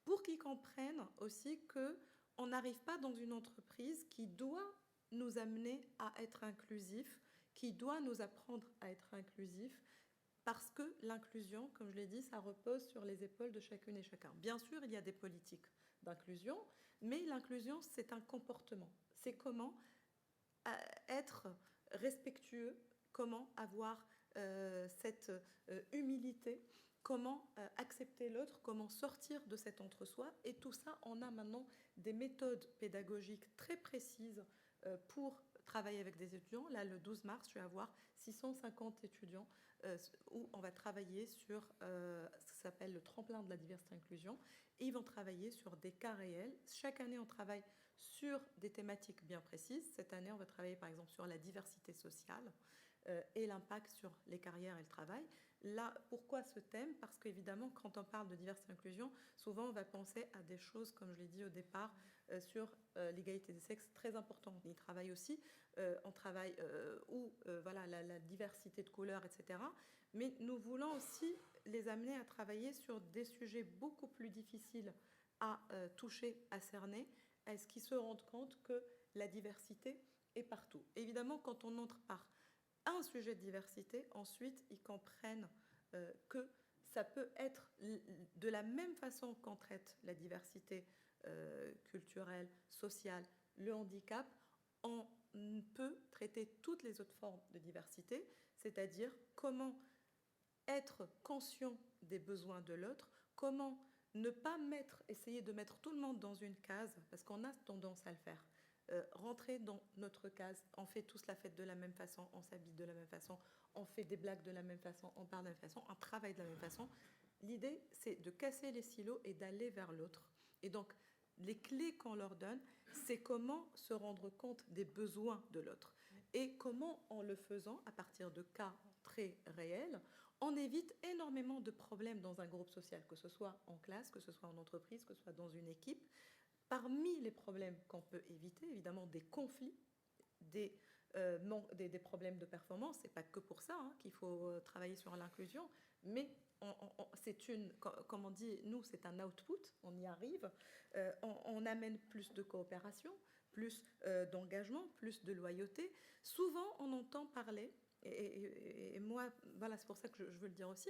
pour qu'ils comprennent aussi qu'on n'arrive pas dans une entreprise qui doit nous amener à être inclusif, qui doit nous apprendre à être inclusif, parce que l'inclusion, comme je l'ai dit, ça repose sur les épaules de chacune et chacun. Bien sûr, il y a des politiques d'inclusion, mais l'inclusion, c'est un comportement. C'est comment être respectueux, comment avoir cette humilité, comment accepter l'autre, comment sortir de cet entre-soi. Et tout ça, on a maintenant des méthodes pédagogiques très précises pour travailler avec des étudiants. Là, le 12 mars, je vais avoir 650 étudiants où on va travailler sur ce qui s'appelle le tremplin de la diversité et inclusion. Et ils vont travailler sur des cas réels. Chaque année, on travaille sur des thématiques bien précises. Cette année, on va travailler par exemple sur la diversité sociale et l'impact sur les carrières et le travail. Là, pourquoi ce thème? Parce qu'évidemment, quand on parle de diversité et inclusion, souvent on va penser à des choses, comme je l'ai dit au départ, sur l'égalité des sexes, très important. On y travaille aussi, on travaille voilà, la diversité de couleurs, etc. Mais nous voulons aussi les amener à travailler sur des sujets beaucoup plus difficiles à toucher, à cerner, à ce qu'ils se rendent compte que la diversité est partout. Évidemment, quand on entre par un sujet de diversité, ensuite, ils comprennent que ça peut être de la même façon qu'on traite la diversité culturelle, sociale, le handicap, on peut traiter toutes les autres formes de diversité, c'est-à-dire comment être conscient des besoins de l'autre, comment ne pas essayer de mettre tout le monde dans une case, parce qu'on a tendance à le faire. Rentrer dans notre case, on fait tous la fête de la même façon, on s'habille de la même façon, on fait des blagues de la même façon, on parle de la même façon, on travaille de la même façon. L'idée, c'est de casser les silos et d'aller vers l'autre. Et donc, les clés qu'on leur donne, c'est comment se rendre compte des besoins de l'autre. Et comment, en le faisant, à partir de cas très réels, on évite énormément de problèmes dans un groupe social, que ce soit en classe, que ce soit en entreprise, que ce soit dans une équipe. Parmi les problèmes qu'on peut éviter, évidemment, des conflits, des problèmes de performance. Ce n'est pas que pour ça qu'il faut travailler sur l'inclusion, mais c'est comme on dit, nous, c'est un output, on y arrive. On amène plus de coopération, plus d'engagement, plus de loyauté. Souvent, on entend parler, et moi, voilà, c'est pour ça que je veux le dire aussi,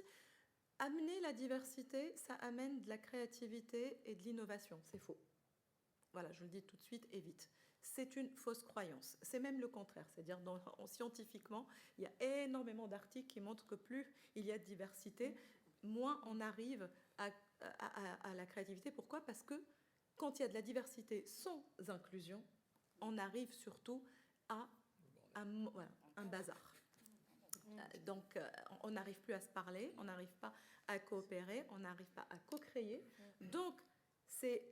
amener la diversité, ça amène de la créativité et de l'innovation. C'est faux. Voilà, je le dis tout de suite et vite. C'est une fausse croyance. C'est même le contraire. C'est-à-dire, scientifiquement, il y a énormément d'articles qui montrent que plus il y a de diversité, moins on arrive à la créativité. Pourquoi? Parce que quand il y a de la diversité sans inclusion, on arrive surtout à un bazar. Donc, on n'arrive plus à se parler, on n'arrive pas à coopérer, on n'arrive pas à co-créer. Donc, c'est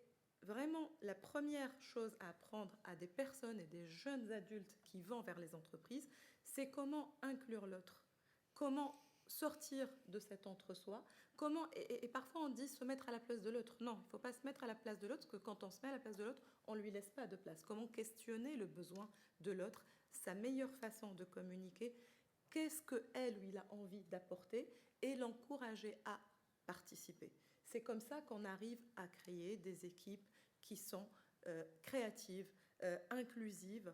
vraiment la première chose à apprendre à des personnes et des jeunes adultes qui vont vers les entreprises, c'est comment inclure l'autre, comment sortir de cet entre-soi, comment, et parfois on dit se mettre à la place de l'autre. Non, il ne faut pas se mettre à la place de l'autre, parce que quand on se met à la place de l'autre, on ne lui laisse pas de place. Comment questionner le besoin de l'autre, sa meilleure façon de communiquer, qu'est-ce qu'elle ou il a envie d'apporter, et l'encourager à participer. C'est comme ça qu'on arrive à créer des équipes qui sont créatives, inclusives,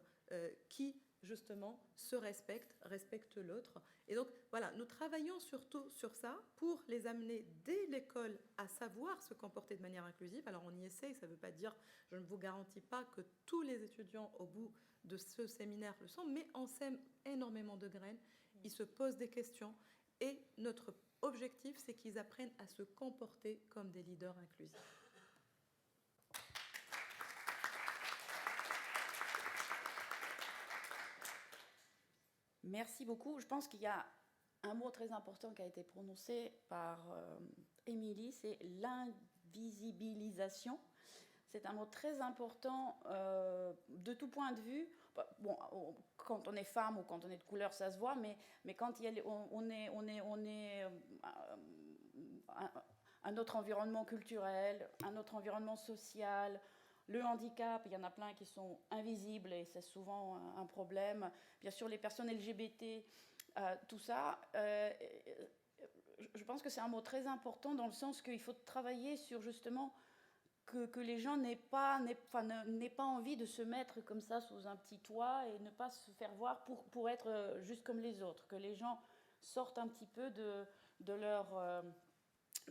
qui justement, se respectent l'autre. Et donc, voilà, nous travaillons surtout sur ça pour les amener dès l'école à savoir se comporter de manière inclusive. Alors, on y essaye, ça ne veut pas dire, je ne vous garantis pas que tous les étudiants au bout de ce séminaire le sont, mais on sème énormément de graines, ils se posent des questions, et notre objectif, c'est qu'ils apprennent à se comporter comme des leaders inclusifs. Merci beaucoup. Je pense qu'il y a un mot très important qui a été prononcé par Émilie, c'est l'invisibilisation. C'est un mot très important de tout point de vue. Bon, quand on est femme ou quand on est de couleur, ça se voit, mais quand on est un autre environnement culturel, un autre environnement social, le handicap, il y en a plein qui sont invisibles et c'est souvent un problème. Bien sûr, les personnes LGBT, tout ça, je pense que c'est un mot très important dans le sens qu'il faut travailler sur justement que les gens n'aient pas envie de se mettre comme ça sous un petit toit et ne pas se faire voir pour être juste comme les autres, que les gens sortent un petit peu de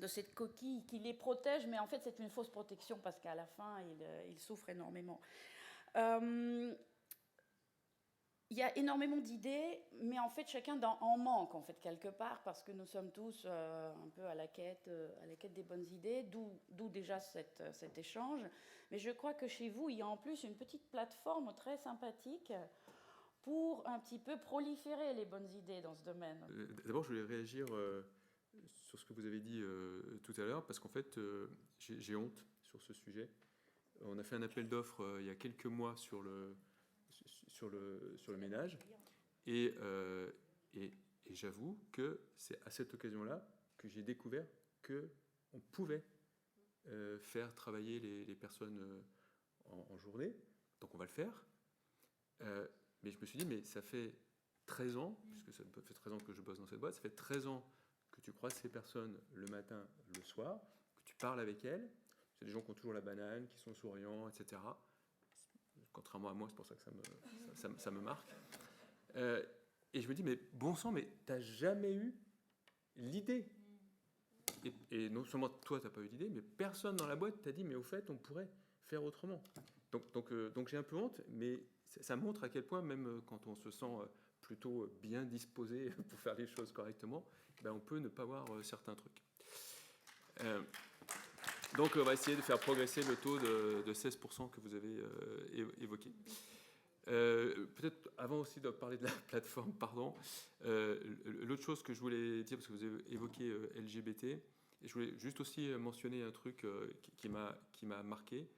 cette coquille qui les protège, mais en fait c'est une fausse protection parce qu'à la fin ils souffrent énormément. Il y a énormément d'idées, mais en fait chacun en manque en fait quelque part parce que nous sommes tous un peu à la quête des bonnes idées, d'où déjà cet échange. Mais je crois que chez vous il y a en plus une petite plateforme très sympathique pour un petit peu proliférer les bonnes idées dans ce domaine. D'abord je voulais réagir sur ce que vous avez dit tout à l'heure, parce qu'en fait, j'ai honte sur ce sujet. On a fait un appel d'offres il y a quelques mois sur le ménage, et j'avoue que c'est à cette occasion-là que j'ai découvert qu'on pouvait faire travailler les personnes en journée, donc on va le faire. Mais je me suis dit, mais ça fait 13 ans, puisque ça fait 13 ans que je bosse dans cette boîte, ça fait 13 ans que tu croises ces personnes le matin, le soir, que tu parles avec elles. C'est des gens qui ont toujours la banane, qui sont souriants, etc. Contrairement à moi, c'est pour ça que ça me marque. Et je me dis, mais bon sang, mais t'as jamais eu l'idée. Et non seulement toi, t'as pas eu l'idée, mais personne dans la boîte t'a dit, mais au fait, on pourrait faire autrement. Donc j'ai un peu honte, mais ça montre à quel point, même quand on se sent plutôt bien disposé pour faire les choses correctement, ben on peut ne pas voir certains trucs. Donc on va essayer de faire progresser le taux de 16% que vous avez évoqué. Peut-être avant aussi de parler de la plateforme, pardon, l'autre chose que je voulais dire, parce que vous avez évoqué LGBT, et je voulais juste aussi mentionner un truc qui m'a marqué.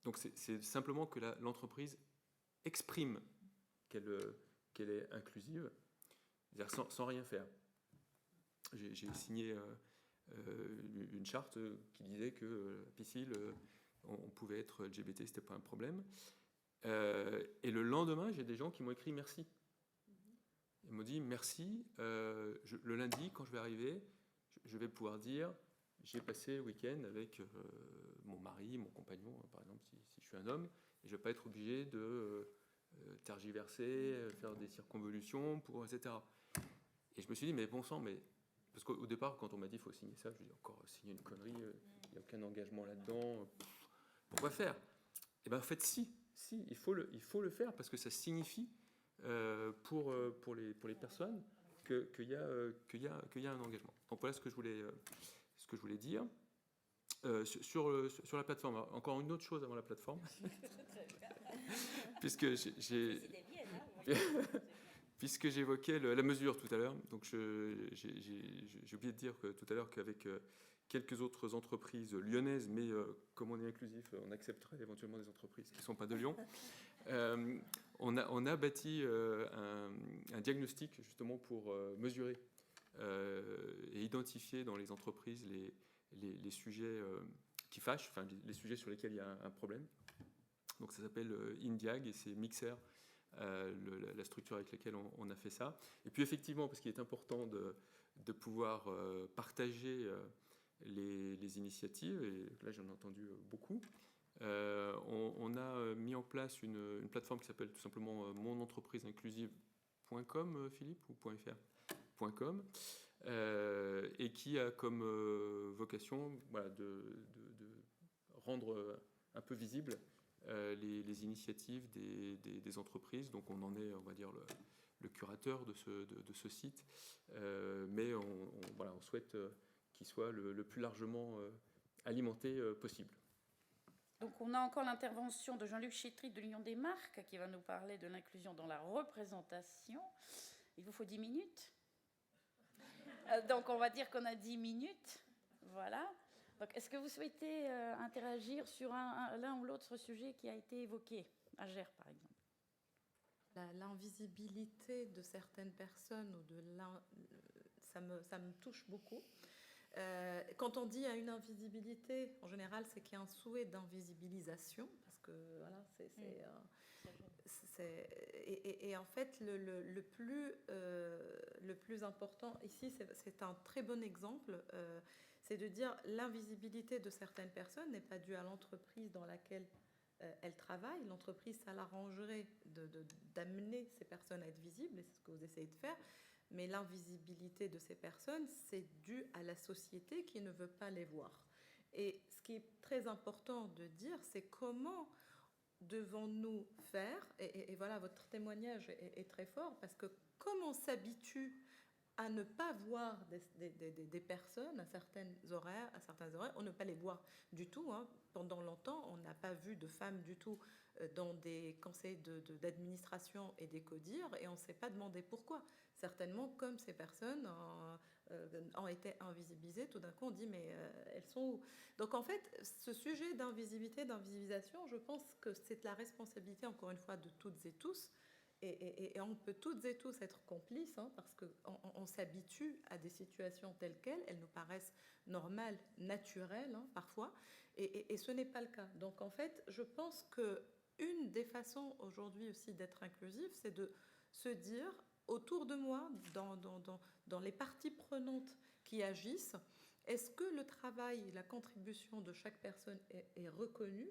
Donc c'est simplement que l'entreprise exprime qu'elle est inclusive, c'est-à-dire sans rien faire. J'ai signé une charte qui disait que à Piscile, on pouvait être LGBT, c'était pas un problème. Et le lendemain, j'ai des gens qui m'ont écrit merci. Ils m'ont dit merci. Le lundi, quand je vais arriver, je vais pouvoir dire j'ai passé le week-end avec mon mari, mon compagnon, par exemple, si je suis un homme, et je ne vais pas être obligé de tergiverser, faire des circonvolutions, etc. Et je me suis dit, mais bon sang, parce qu'au départ, quand on m'a dit qu'il faut signer ça, je me dis encore signer une connerie, il n'y a aucun engagement là-dedans, pourquoi faire ? Et bien en fait, si, il faut le faire, parce que ça signifie pour les personnes qu'il y a un engagement. Donc voilà ce que je voulais dire. Sur la plateforme, encore une autre chose avant la plateforme, puisque puisque j'évoquais la mesure tout à l'heure, donc j'ai oublié de dire tout à l'heure qu'avec quelques autres entreprises lyonnaises, mais comme on est inclusif, on accepterait éventuellement des entreprises qui ne sont pas de Lyon. On a bâti un diagnostic justement pour mesurer et identifier dans les entreprises les sujets qui fâchent, enfin les sujets sur lesquels il y a un problème. Donc ça s'appelle InDiag et c'est Mixer, la structure avec laquelle on a fait ça. Et puis effectivement, parce qu'il est important de pouvoir partager les initiatives, et là j'en ai entendu beaucoup, On a mis en place une plateforme qui s'appelle tout simplement monentrepriseinclusive.com, Philippe, ou .fr.com, et qui a comme vocation, voilà, de rendre un peu visible les initiatives des entreprises. Donc on en est, on va dire, le curateur de ce site, mais on souhaite qu'il soit le plus largement alimenté possible. Donc on a encore l'intervention de Jean-Luc Chétry de l'Union des marques qui va nous parler de l'inclusion dans la représentation. Il vous faut 10 minutes. Donc on va dire qu'on a 10 minutes. Voilà. Donc est-ce que vous souhaitez interagir sur l'un ou l'autre sujet qui a été évoqué? Agère par exemple. L'invisibilité de certaines personnes, ça me touche beaucoup. Quand on dit à une invisibilité, en général, c'est qu'il y a un souhait d'invisibilisation, parce que voilà, et en fait, le plus important ici, c'est un très bon exemple, c'est de dire l'invisibilité de certaines personnes n'est pas due à l'entreprise dans laquelle elles travaillent. L'entreprise, ça l'arrangerait d'amener ces personnes à être visibles, et c'est ce que vous essayez de faire. Mais l'invisibilité de ces personnes, c'est dû à la société qui ne veut pas les voir. Et ce qui est très important de dire, c'est comment devons-nous faire, et voilà, votre témoignage est très fort, parce que comme on s'habitue à ne pas voir des personnes à certains horaires, on ne pas les voir du tout. Hein. Pendant longtemps, on n'a pas vu de femmes du tout dans des conseils d'administration et des CODIR, et on ne s'est pas demandé pourquoi. Certainement, comme ces personnes ont été invisibilisées, tout d'un coup on dit mais elles sont où? Donc en fait, ce sujet d'invisibilité, d'invisibilisation, je pense que c'est la responsabilité, encore une fois, de toutes et tous. Et on peut toutes et tous être complices, hein, parce qu'on s'habitue à des situations telles quelles, elles nous paraissent normales, naturelles, hein, parfois, et ce n'est pas le cas. Donc en fait, je pense qu'une des façons aujourd'hui aussi d'être inclusif, c'est de se dire, autour de moi, dans les parties prenantes qui agissent, est-ce que le travail, la contribution de chaque personne est reconnue?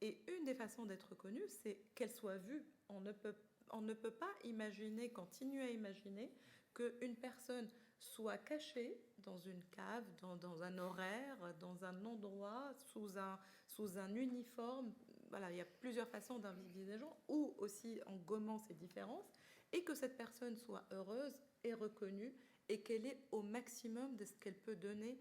Et une des façons d'être reconnue, c'est qu'elle soit vue. On ne peut pas imaginer, continuer à imaginer qu'une personne soit cachée dans une cave, dans un horaire, dans un endroit, sous un uniforme. Voilà, il y a plusieurs façons d'invisibiliser les gens, ou aussi en gommant ces différences, et que cette personne soit heureuse et reconnue, et qu'elle ait au maximum de ce qu'elle peut donner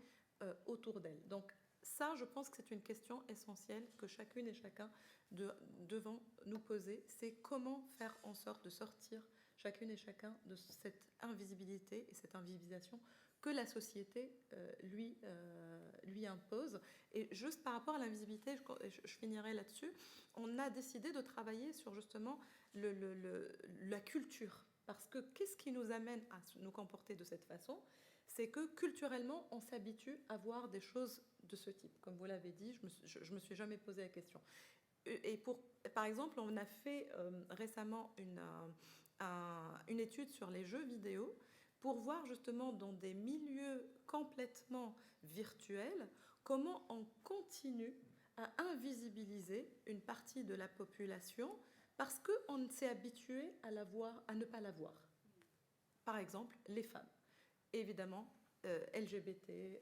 autour d'elle. Donc ça, je pense que c'est une question essentielle que chacune et chacun devons nous poser. C'est comment faire en sorte de sortir chacune et chacun de cette invisibilité et cette invisibilisation que la société lui impose. Et juste par rapport à l'invisibilité, je finirai là-dessus, on a décidé de travailler sur justement la culture. Parce que qu'est-ce qui nous amène à nous comporter de cette façon? C'est que culturellement, on s'habitue à voir des choses de ce type. Comme vous l'avez dit, je me suis jamais posé la question. Et par exemple, on a fait récemment une étude sur les jeux vidéo pour voir justement dans des milieux complètement virtuels comment on continue à invisibiliser une partie de la population parce qu'on s'est habitué à ne pas la voir. Par exemple, les femmes. Évidemment, LGBT,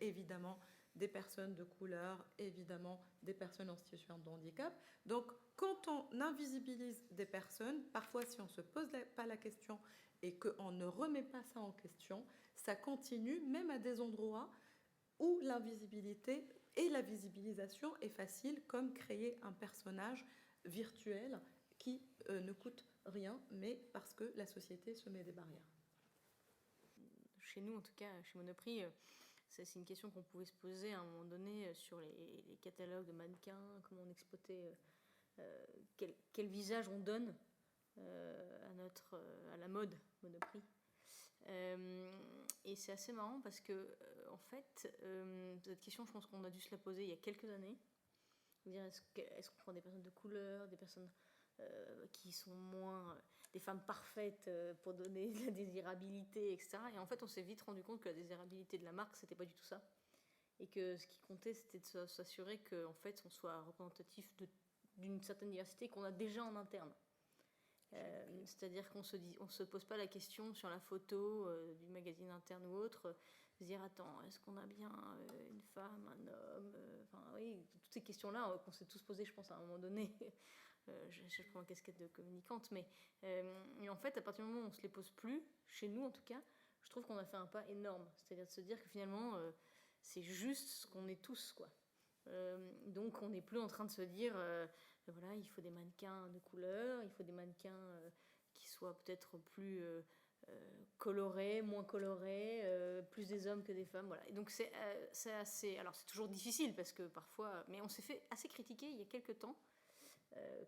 évidemment, des personnes de couleur, évidemment, des personnes en situation de handicap. Donc, quand on invisibilise des personnes, parfois, si on ne se pose pas la question et qu'on ne remet pas ça en question, ça continue, même à des endroits où l'invisibilité et la visibilisation est facile, comme créer un personnage virtuel qui ne coûte rien, mais parce que la société se met des barrières. Chez nous, en tout cas, chez Monoprix, c'est une question qu'on pouvait se poser à un moment donné sur les catalogues de mannequins, comment on exploitait, quel visage on donne à la mode Monoprix. Et c'est assez marrant parce que, en fait, cette question, je pense qu'on a dû se la poser il y a quelques années. Dire, est-ce qu'on prend des personnes de couleur, des personnes qui sont moins des femmes parfaites pour donner de la désirabilité, etc. Et en fait, on s'est vite rendu compte que la désirabilité de la marque, c'était pas du tout ça. et que ce qui comptait, c'était de s'assurer qu'en fait, on soit représentatif d'une certaine diversité qu'on a déjà en interne. C'est-à-dire qu'on se pose pas la question sur la photo du magazine interne ou autre, de se dire attends, est-ce qu'on a bien une femme, un homme, enfin oui, toutes ces questions-là qu'on s'est tous posées, je pense, à un moment donné. Je prends ma casquette de communicante, mais et en fait, à partir du moment où on se les pose plus, chez nous en tout cas, je trouve qu'on a fait un pas énorme. C'est-à-dire de se dire que finalement, c'est juste ce qu'on est tous, quoi. Donc on n'est plus en train de se dire voilà, il faut des mannequins de couleur, il faut des mannequins qui soient peut-être plus colorés, moins colorés, plus des hommes que des femmes, voilà. Et donc c'est assez, alors c'est toujours difficile parce que parfois, mais on s'est fait assez critiquer il y a quelques temps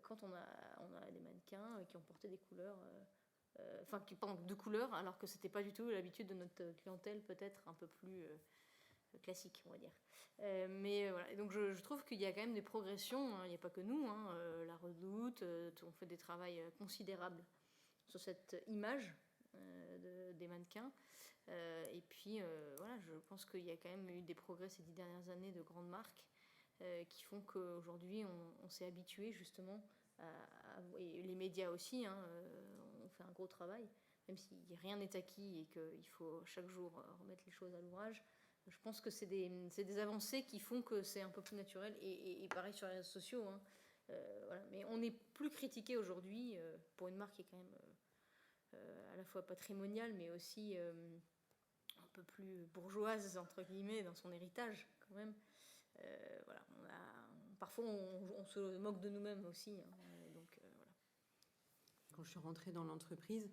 quand on a des mannequins qui ont porté des couleurs, enfin qui portent de couleurs, alors que c'était pas du tout l'habitude de notre clientèle, peut-être un peu plus classique, on va dire. Mais voilà. Et donc je trouve qu'il y a quand même des progressions, hein. Il n'y a pas que nous, hein. La Redoute, on fait des travaux considérables sur cette image des mannequins. Et puis voilà, je pense qu'il y a quand même eu des progrès ces 10 dernières années de grandes marques qui font qu'aujourd'hui on s'est habitué justement et les médias aussi, hein, on fait un gros travail, même si rien n'est acquis et qu'il faut chaque jour remettre les choses à l'ouvrage. Je pense que c'est des avancées qui font que c'est un peu plus naturel, et pareil sur les réseaux sociaux, hein. Voilà. Mais on n'est plus critiqué aujourd'hui pour une marque qui est quand même à la fois patrimoniale, mais aussi un peu plus bourgeoise, entre guillemets, dans son héritage quand même. Voilà. Parfois on se moque de nous-mêmes aussi, hein. Donc voilà. Quand je suis rentrée dans l'entreprise,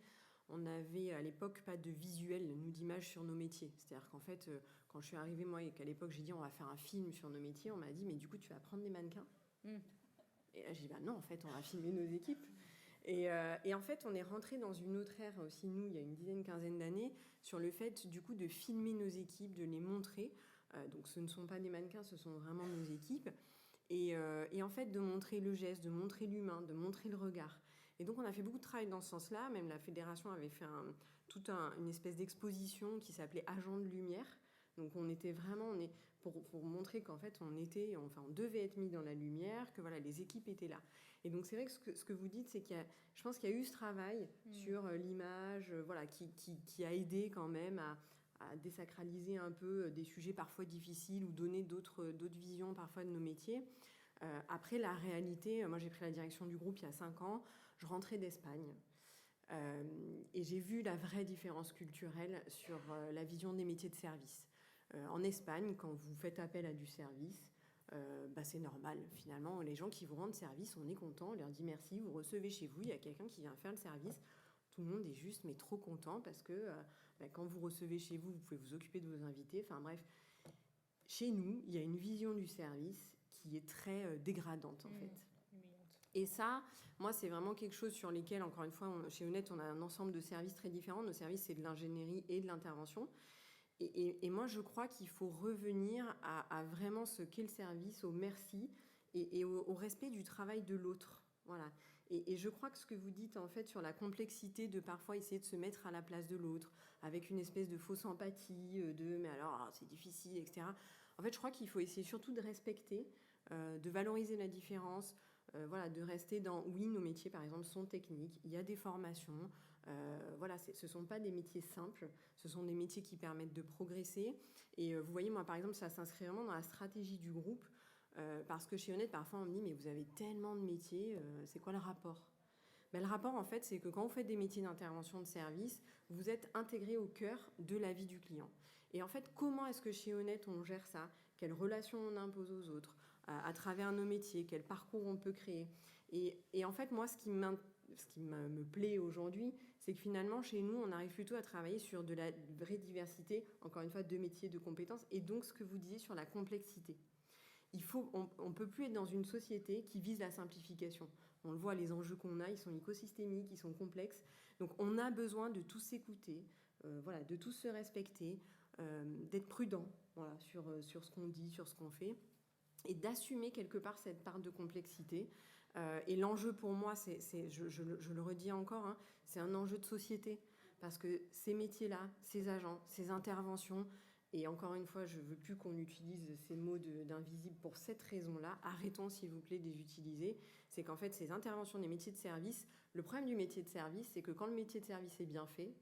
on n'avait à l'époque pas de visuel, nous, d'image sur nos métiers. C'est-à-dire qu'en fait, quand je suis arrivée, moi, et qu'à l'époque j'ai dit on va faire un film sur nos métiers, on m'a dit mais du coup tu vas prendre des mannequins. Et là j'ai dit bah non, en fait on va filmer nos équipes. Et en fait on est rentré dans une autre ère aussi, nous, il y a une dizaine, quinzaine d'années, sur le fait du coup de filmer nos équipes, de les montrer. Donc ce ne sont pas des mannequins, ce sont vraiment nos équipes. Et en fait de montrer le geste, de montrer l'humain, de montrer le regard. Et donc on a fait beaucoup de travail dans ce sens-là. Même la fédération avait fait une espèce d'exposition qui s'appelait Agents de lumière. Donc on était vraiment, pour montrer qu'en fait on devait être mis dans la lumière, que voilà, les équipes étaient là. Et donc c'est vrai que ce que vous dites, c'est je pense qu'il y a eu ce travail sur l'image, voilà, qui a aidé quand même à désacraliser un peu des sujets parfois difficiles ou donner d'autres visions parfois de nos métiers. Après, la réalité, moi j'ai pris la direction du groupe il y a 5 ans, je rentrais d'Espagne et j'ai vu la vraie différence culturelle sur la vision des métiers de service. En Espagne, quand vous faites appel à du service, c'est normal finalement. Les gens qui vous rendent service, on est content, on leur dit merci, vous recevez chez vous, il y a quelqu'un qui vient faire le service. Tout le monde est juste mais trop content parce que quand vous recevez chez vous, vous pouvez vous occuper de vos invités. Enfin bref, chez nous, il y a une vision du service qui est très dégradante en fait. Et ça, moi, c'est vraiment quelque chose sur lesquels, encore une fois, chez Honnête, on a un ensemble de services très différents. Nos services, c'est de l'ingénierie et de l'intervention. Et moi, je crois qu'il faut revenir à vraiment ce qu'est le service, au merci et au respect du travail de l'autre. Voilà. Et je crois que ce que vous dites, en fait, sur la complexité de parfois essayer de se mettre à la place de l'autre, avec une espèce de fausse empathie, mais alors, c'est difficile, etc. En fait, je crois qu'il faut essayer surtout de respecter, de valoriser la différence, voilà, de rester dans, oui, nos métiers, par exemple, sont techniques, il y a des formations, voilà, ce ne sont pas des métiers simples, ce sont des métiers qui permettent de progresser. Et vous voyez, moi, par exemple, ça s'inscrit vraiment dans la stratégie du groupe, parce que chez Honnête, parfois, on me dit, mais vous avez tellement de métiers, c'est quoi le rapport ? Le rapport, en fait, c'est que quand vous faites des métiers d'intervention de service, vous êtes intégré au cœur de la vie du client. Et en fait, comment est-ce que chez Honnête, on gère ça ? Quelles relations on impose aux autres à travers nos métiers, quel parcours on peut créer. Et en fait, moi, ce qui me plaît aujourd'hui, c'est que finalement, chez nous, on arrive plutôt à travailler sur de la vraie diversité, encore une fois, de métiers, de compétences, et donc ce que vous disiez sur la complexité. On ne peut plus être dans une société qui vise la simplification. On le voit, les enjeux qu'on a, ils sont écosystémiques, ils sont complexes. Donc on a besoin de tous s'écouter, voilà, de tous se respecter, d'être prudent, voilà, sur ce qu'on dit, sur ce qu'on fait, et d'assumer quelque part cette part de complexité. Et l'enjeu pour moi, je le redis encore, hein, c'est un enjeu de société, parce que ces métiers-là, ces agents, ces interventions, Et encore une fois, je ne veux plus qu'on utilise ces mots d'invisible pour cette raison-là. Arrêtons, s'il vous plaît, de les utiliser. C'est qu'en fait, ces interventions des métiers de service, le problème du métier de service, c'est que quand le métier de service est bien fait,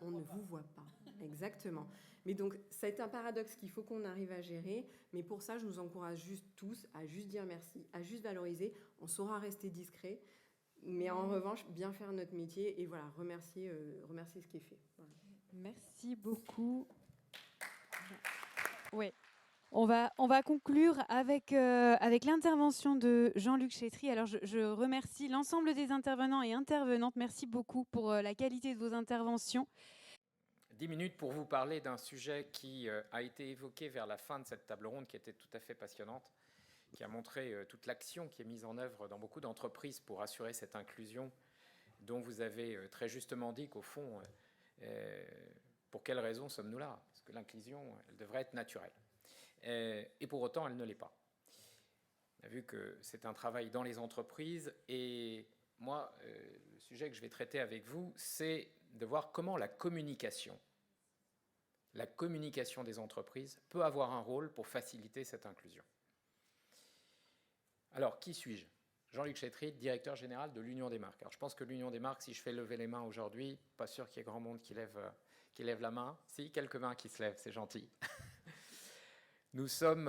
on ne vous voit pas. Exactement. Mais donc, c'est un paradoxe qu'il faut qu'on arrive à gérer. Mais pour ça, je nous encourage juste tous à juste dire merci, à juste valoriser. On saura rester discret. Mais en revanche, bien faire notre métier et voilà, remercier ce qui est fait. Voilà. Merci beaucoup. Oui. On va conclure avec l'intervention de Jean-Luc Chétry. Alors, je remercie l'ensemble des intervenants et intervenantes. Merci beaucoup pour la qualité de vos interventions. 10 minutes pour vous parler d'un sujet qui a été évoqué vers la fin de cette table ronde, qui était tout à fait passionnante, qui a montré toute l'action qui est mise en œuvre dans beaucoup d'entreprises pour assurer cette inclusion, dont vous avez très justement dit qu'au fond, pour quelles raisons sommes-nous là? Parce que l'inclusion, elle devrait être naturelle. Et pour autant, elle ne l'est pas. On a vu que c'est un travail dans les entreprises, et moi, le sujet que je vais traiter avec vous, c'est de voir comment la communication des entreprises peut avoir un rôle pour faciliter cette inclusion. Alors, qui suis-je? Jean-Luc Chétry, directeur général de l'Union des marques. Alors, je pense que l'Union des marques, si je fais lever les mains aujourd'hui, pas sûr qu'il y ait grand monde qui lève la main. Si, quelques mains qui se lèvent, c'est gentil. Nous sommes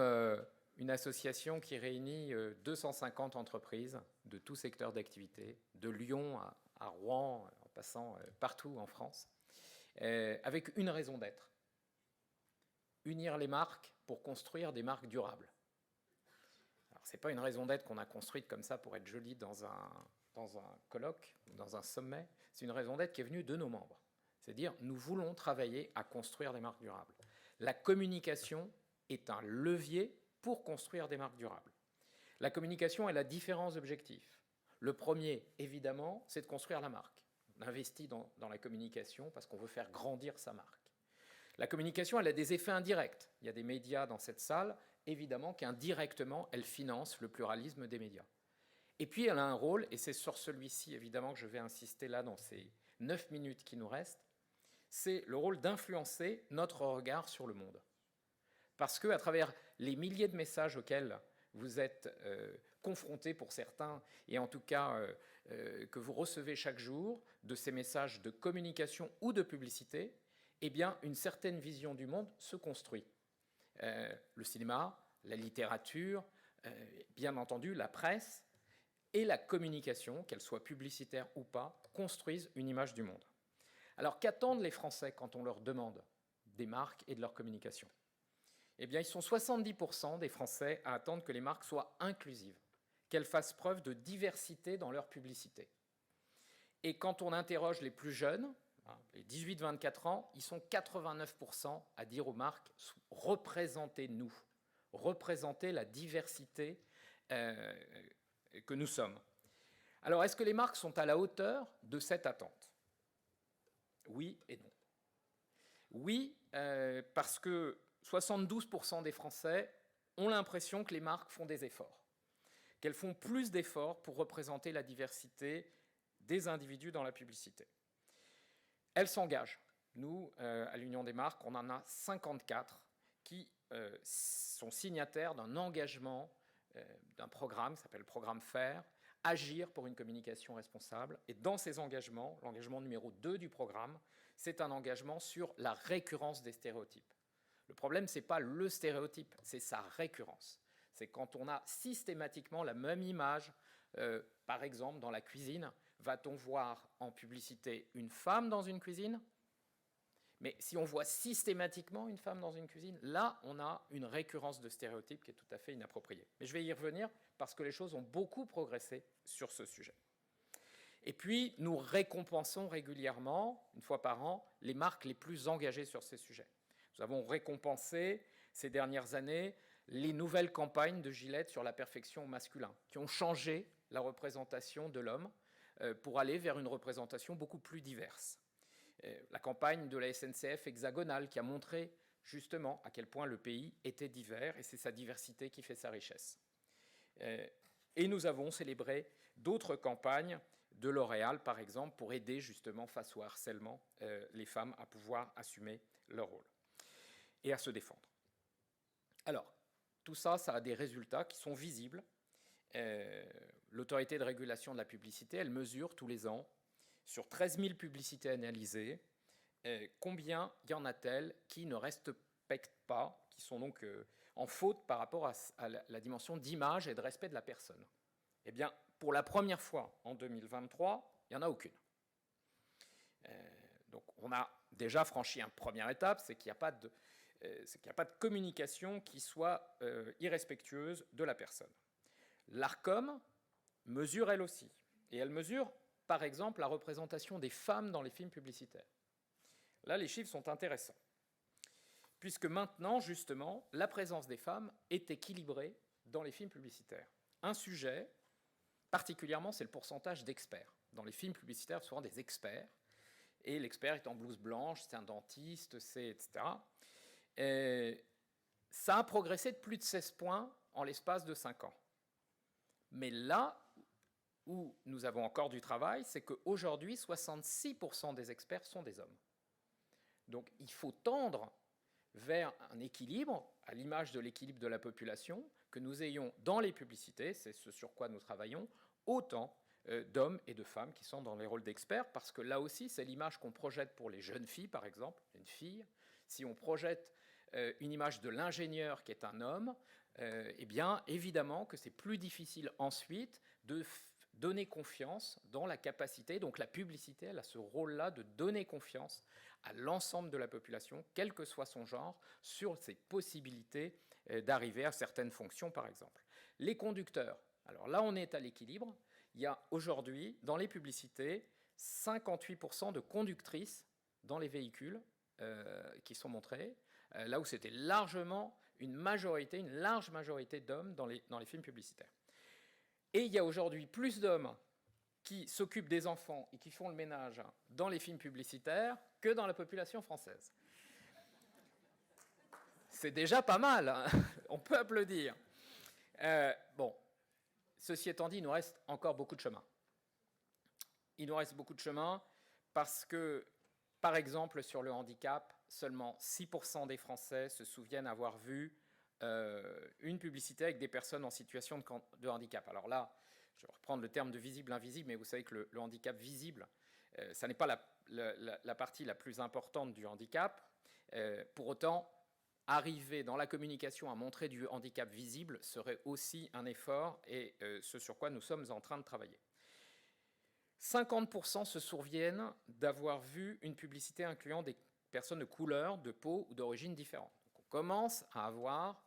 une association qui réunit 250 entreprises de tout secteur d'activité, de Lyon à Rouen, en passant partout en France, avec une raison d'être: unir les marques pour construire des marques durables. Alors, ce n'est pas une raison d'être qu'on a construite comme ça pour être jolie dans un colloque, dans un sommet. C'est une raison d'être qui est venue de nos membres. C'est-à-dire, nous voulons travailler à construire des marques durables. La communication est un levier pour construire des marques durables. La communication, elle a différents objectifs. Le premier, évidemment, c'est de construire la marque. On investit dans la communication parce qu'on veut faire grandir sa marque. La communication, elle a des effets indirects. Il y a des médias dans cette salle, évidemment qu'indirectement, elle finance le pluralisme des médias. Et puis, elle a un rôle, et c'est sur celui-ci, évidemment, que je vais insister là dans ces 9 minutes qui nous restent, c'est le rôle d'influencer notre regard sur le monde. Parce qu'à travers les milliers de messages auxquels vous êtes confrontés pour certains, et en tout cas que vous recevez chaque jour, de ces messages de communication ou de publicité, eh bien, une certaine vision du monde se construit. Le cinéma, la littérature, bien entendu la presse et la communication, qu'elle soit publicitaire ou pas, construisent une image du monde. Alors, qu'attendent les Français quand on leur demande des marques et de leur communication? Eh bien, ils sont 70% des Français à attendre que les marques soient inclusives, qu'elles fassent preuve de diversité dans leur publicité. Et quand on interroge les plus jeunes, les 18-24 ans, ils sont 89% à dire aux marques « représentez-nous », représentez la diversité que nous sommes. Alors, est-ce que les marques sont à la hauteur de cette attente? Oui et non. Oui, parce que 72% des Français ont l'impression que les marques font des efforts, qu'elles font plus d'efforts pour représenter la diversité des individus dans la publicité. Elles s'engagent. Nous, à l'Union des marques, on en a 54 qui sont signataires d'un engagement, d'un programme qui s'appelle le programme FAIR, Agir pour une communication responsable. Et dans ces engagements, l'engagement numéro 2 du programme, c'est un engagement sur la récurrence des stéréotypes. Le problème, ce n'est pas le stéréotype, c'est sa récurrence. C'est quand on a systématiquement la même image, par exemple dans la cuisine, va-t-on voir en publicité une femme dans une cuisine? Mais si on voit systématiquement une femme dans une cuisine, là, on a une récurrence de stéréotypes qui est tout à fait inappropriée. Mais je vais y revenir parce que les choses ont beaucoup progressé sur ce sujet. Et puis, nous récompensons régulièrement, une fois par an, les marques les plus engagées sur ces sujets. Nous avons récompensé ces dernières années les nouvelles campagnes de Gillette sur la perfection au masculin, qui ont changé la représentation de l'homme pour aller vers une représentation beaucoup plus diverse. La campagne de la SNCF hexagonale qui a montré justement à quel point le pays était divers, et c'est sa diversité qui fait sa richesse. Et nous avons célébré d'autres campagnes de L'Oréal, par exemple, pour aider justement face au harcèlement les femmes à pouvoir assumer leur rôle. et à se défendre. Alors, tout ça, ça a des résultats qui sont visibles. L'autorité de régulation de la publicité, elle mesure tous les ans, sur 13 000 publicités analysées, combien y en a-t-elle qui ne respectent pas, qui sont donc en faute par rapport à la dimension d'image et de respect de la personne. Eh bien, pour la première fois en 2023, il n'y en a aucune. Donc, on a déjà franchi une première étape, c'est qu'il n'y a pas de communication qui soit irrespectueuse de la personne. L'Arcom mesure elle aussi, et elle mesure par exemple la représentation des femmes dans les films publicitaires. Là, les chiffres sont intéressants, puisque maintenant, justement, la présence des femmes est équilibrée dans les films publicitaires. Un sujet, particulièrement, c'est le pourcentage d'experts. Dans les films publicitaires, souvent des experts, et l'expert est en blouse blanche, c'est un dentiste, etc. Et ça a progressé de plus de 16 points en l'espace de 5 ans. Mais là où nous avons encore du travail, c'est qu'aujourd'hui, 66% des experts sont des hommes. Donc il faut tendre vers un équilibre, à l'image de l'équilibre de la population, que nous ayons dans les publicités, c'est ce sur quoi nous travaillons, autant d'hommes et de femmes qui sont dans les rôles d'experts, parce que là aussi, c'est l'image qu'on projette pour les jeunes filles, par exemple, une fille. Si on projette une image de l'ingénieur qui est un homme, eh bien, évidemment que c'est plus difficile ensuite de donner confiance dans la capacité, donc la publicité, elle a ce rôle-là de donner confiance à l'ensemble de la population, quel que soit son genre, sur ses possibilités d'arriver à certaines fonctions, par exemple. Les conducteurs, alors là, on est à l'équilibre. Il y a aujourd'hui, dans les publicités, 58% de conductrices dans les véhicules qui sont montrés, là où c'était largement une large majorité d'hommes dans les films publicitaires. Et il y a aujourd'hui plus d'hommes qui s'occupent des enfants et qui font le ménage dans les films publicitaires que dans la population française. C'est déjà pas mal, hein. On peut applaudir. Bon, ceci étant dit, il nous reste encore beaucoup de chemin. Il nous reste beaucoup de chemin parce que, par exemple, sur le handicap, seulement 6% des Français se souviennent avoir vu une publicité avec des personnes en situation de handicap. Alors là, je vais reprendre le terme de visible-invisible, mais vous savez que le handicap visible, ça n'est pas la partie la plus importante du handicap. Pour autant, arriver dans la communication à montrer du handicap visible serait aussi un effort, et ce sur quoi nous sommes en train de travailler. 50% se souviennent d'avoir vu une publicité incluant des personnes de couleur, de peau ou d'origine différente. Donc on commence à avoir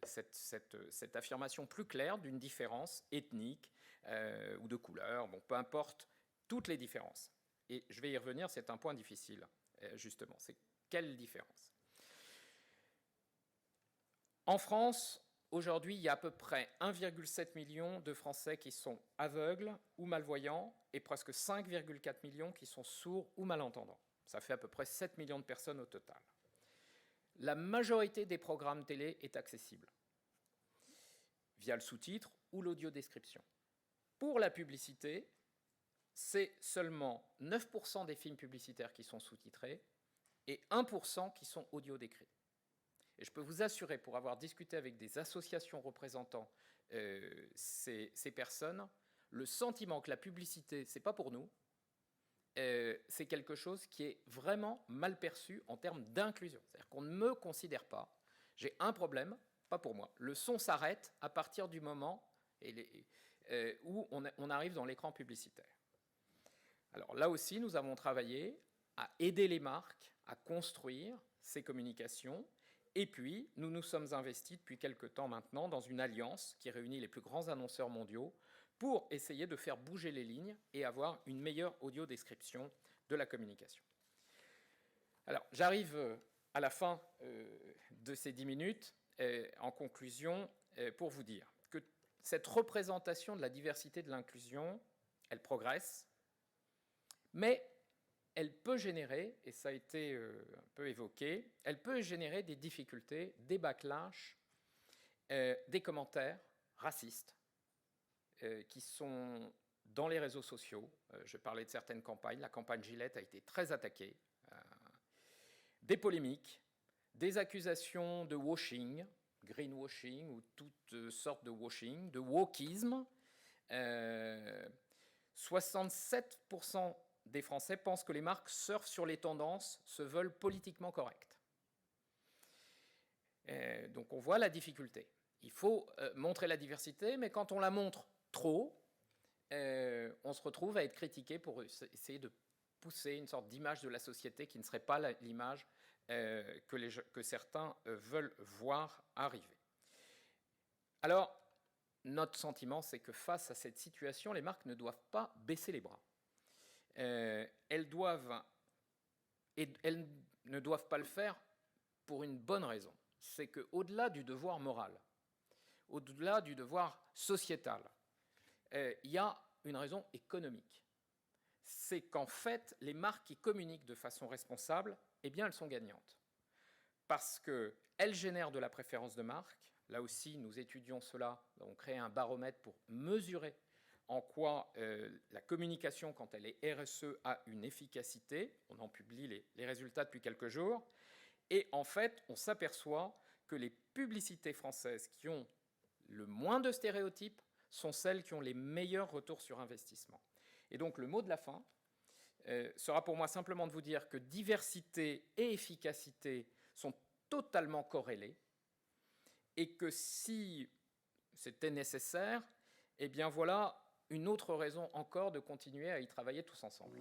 cette affirmation plus claire d'une différence ethnique ou de couleur, bon, peu importe, toutes les différences. Et je vais y revenir, c'est un point difficile, justement. C'est quelle différence ? En France, aujourd'hui, il y a à peu près 1,7 million de Français qui sont aveugles ou malvoyants et presque 5,4 millions qui sont sourds ou malentendants. Ça fait à peu près 7 millions de personnes au total. La majorité des programmes télé est accessible via le sous-titre ou l'audiodescription. Pour la publicité, c'est seulement 9% des films publicitaires qui sont sous-titrés et 1% qui sont audio-décrits. Et je peux vous assurer, pour avoir discuté avec des associations représentant ces personnes, le sentiment que la publicité, c'est pas pour nous, c'est quelque chose qui est vraiment mal perçu en termes d'inclusion. C'est-à-dire qu'on ne me considère pas, j'ai un problème, pas pour moi. Le son s'arrête à partir du moment où on arrive dans l'écran publicitaire. Alors là aussi, nous avons travaillé à aider les marques à construire ces communications. Et puis, nous nous sommes investis depuis quelque temps maintenant dans une alliance qui réunit les plus grands annonceurs mondiaux pour essayer de faire bouger les lignes et avoir une meilleure audio-description de la communication. Alors, j'arrive à la fin de ces 10 minutes, en conclusion, pour vous dire que cette représentation de la diversité de l'inclusion, elle progresse, mais elle peut générer, et ça a été un peu évoqué, elle peut générer des difficultés, des backlash, des commentaires racistes qui sont dans les réseaux sociaux. Je parlais de certaines campagnes. La campagne Gillette a été très attaquée. Des polémiques, des accusations de washing, greenwashing ou toutes sortes de washing, de wokisme. 67% des Français pensent que les marques surfent sur les tendances, se veulent politiquement correctes. Donc on voit la difficulté. Il faut montrer la diversité, mais quand on la montre trop, on se retrouve à être critiqué pour essayer de pousser une sorte d'image de la société qui ne serait pas l'image que certains veulent voir arriver. Alors, notre sentiment, c'est que face à cette situation, les marques ne doivent pas baisser les bras. Elles ne doivent pas le faire pour une bonne raison. C'est qu'au-delà du devoir moral, au-delà du devoir sociétal, il y a une raison économique. C'est qu'en fait, les marques qui communiquent de façon responsable, eh bien, elles sont gagnantes. Parce qu'elles génèrent de la préférence de marque. Là aussi, nous étudions cela. On crée un baromètre pour mesurer en quoi la communication, quand elle est RSE, a une efficacité. On en publie les résultats depuis quelques jours. Et en fait, on s'aperçoit que les publicités françaises qui ont le moins de stéréotypes sont celles qui ont les meilleurs retours sur investissement. Et donc, le mot de la fin sera pour moi simplement de vous dire que diversité et efficacité sont totalement corrélées et que si c'était nécessaire, eh bien voilà une autre raison encore de continuer à y travailler tous ensemble.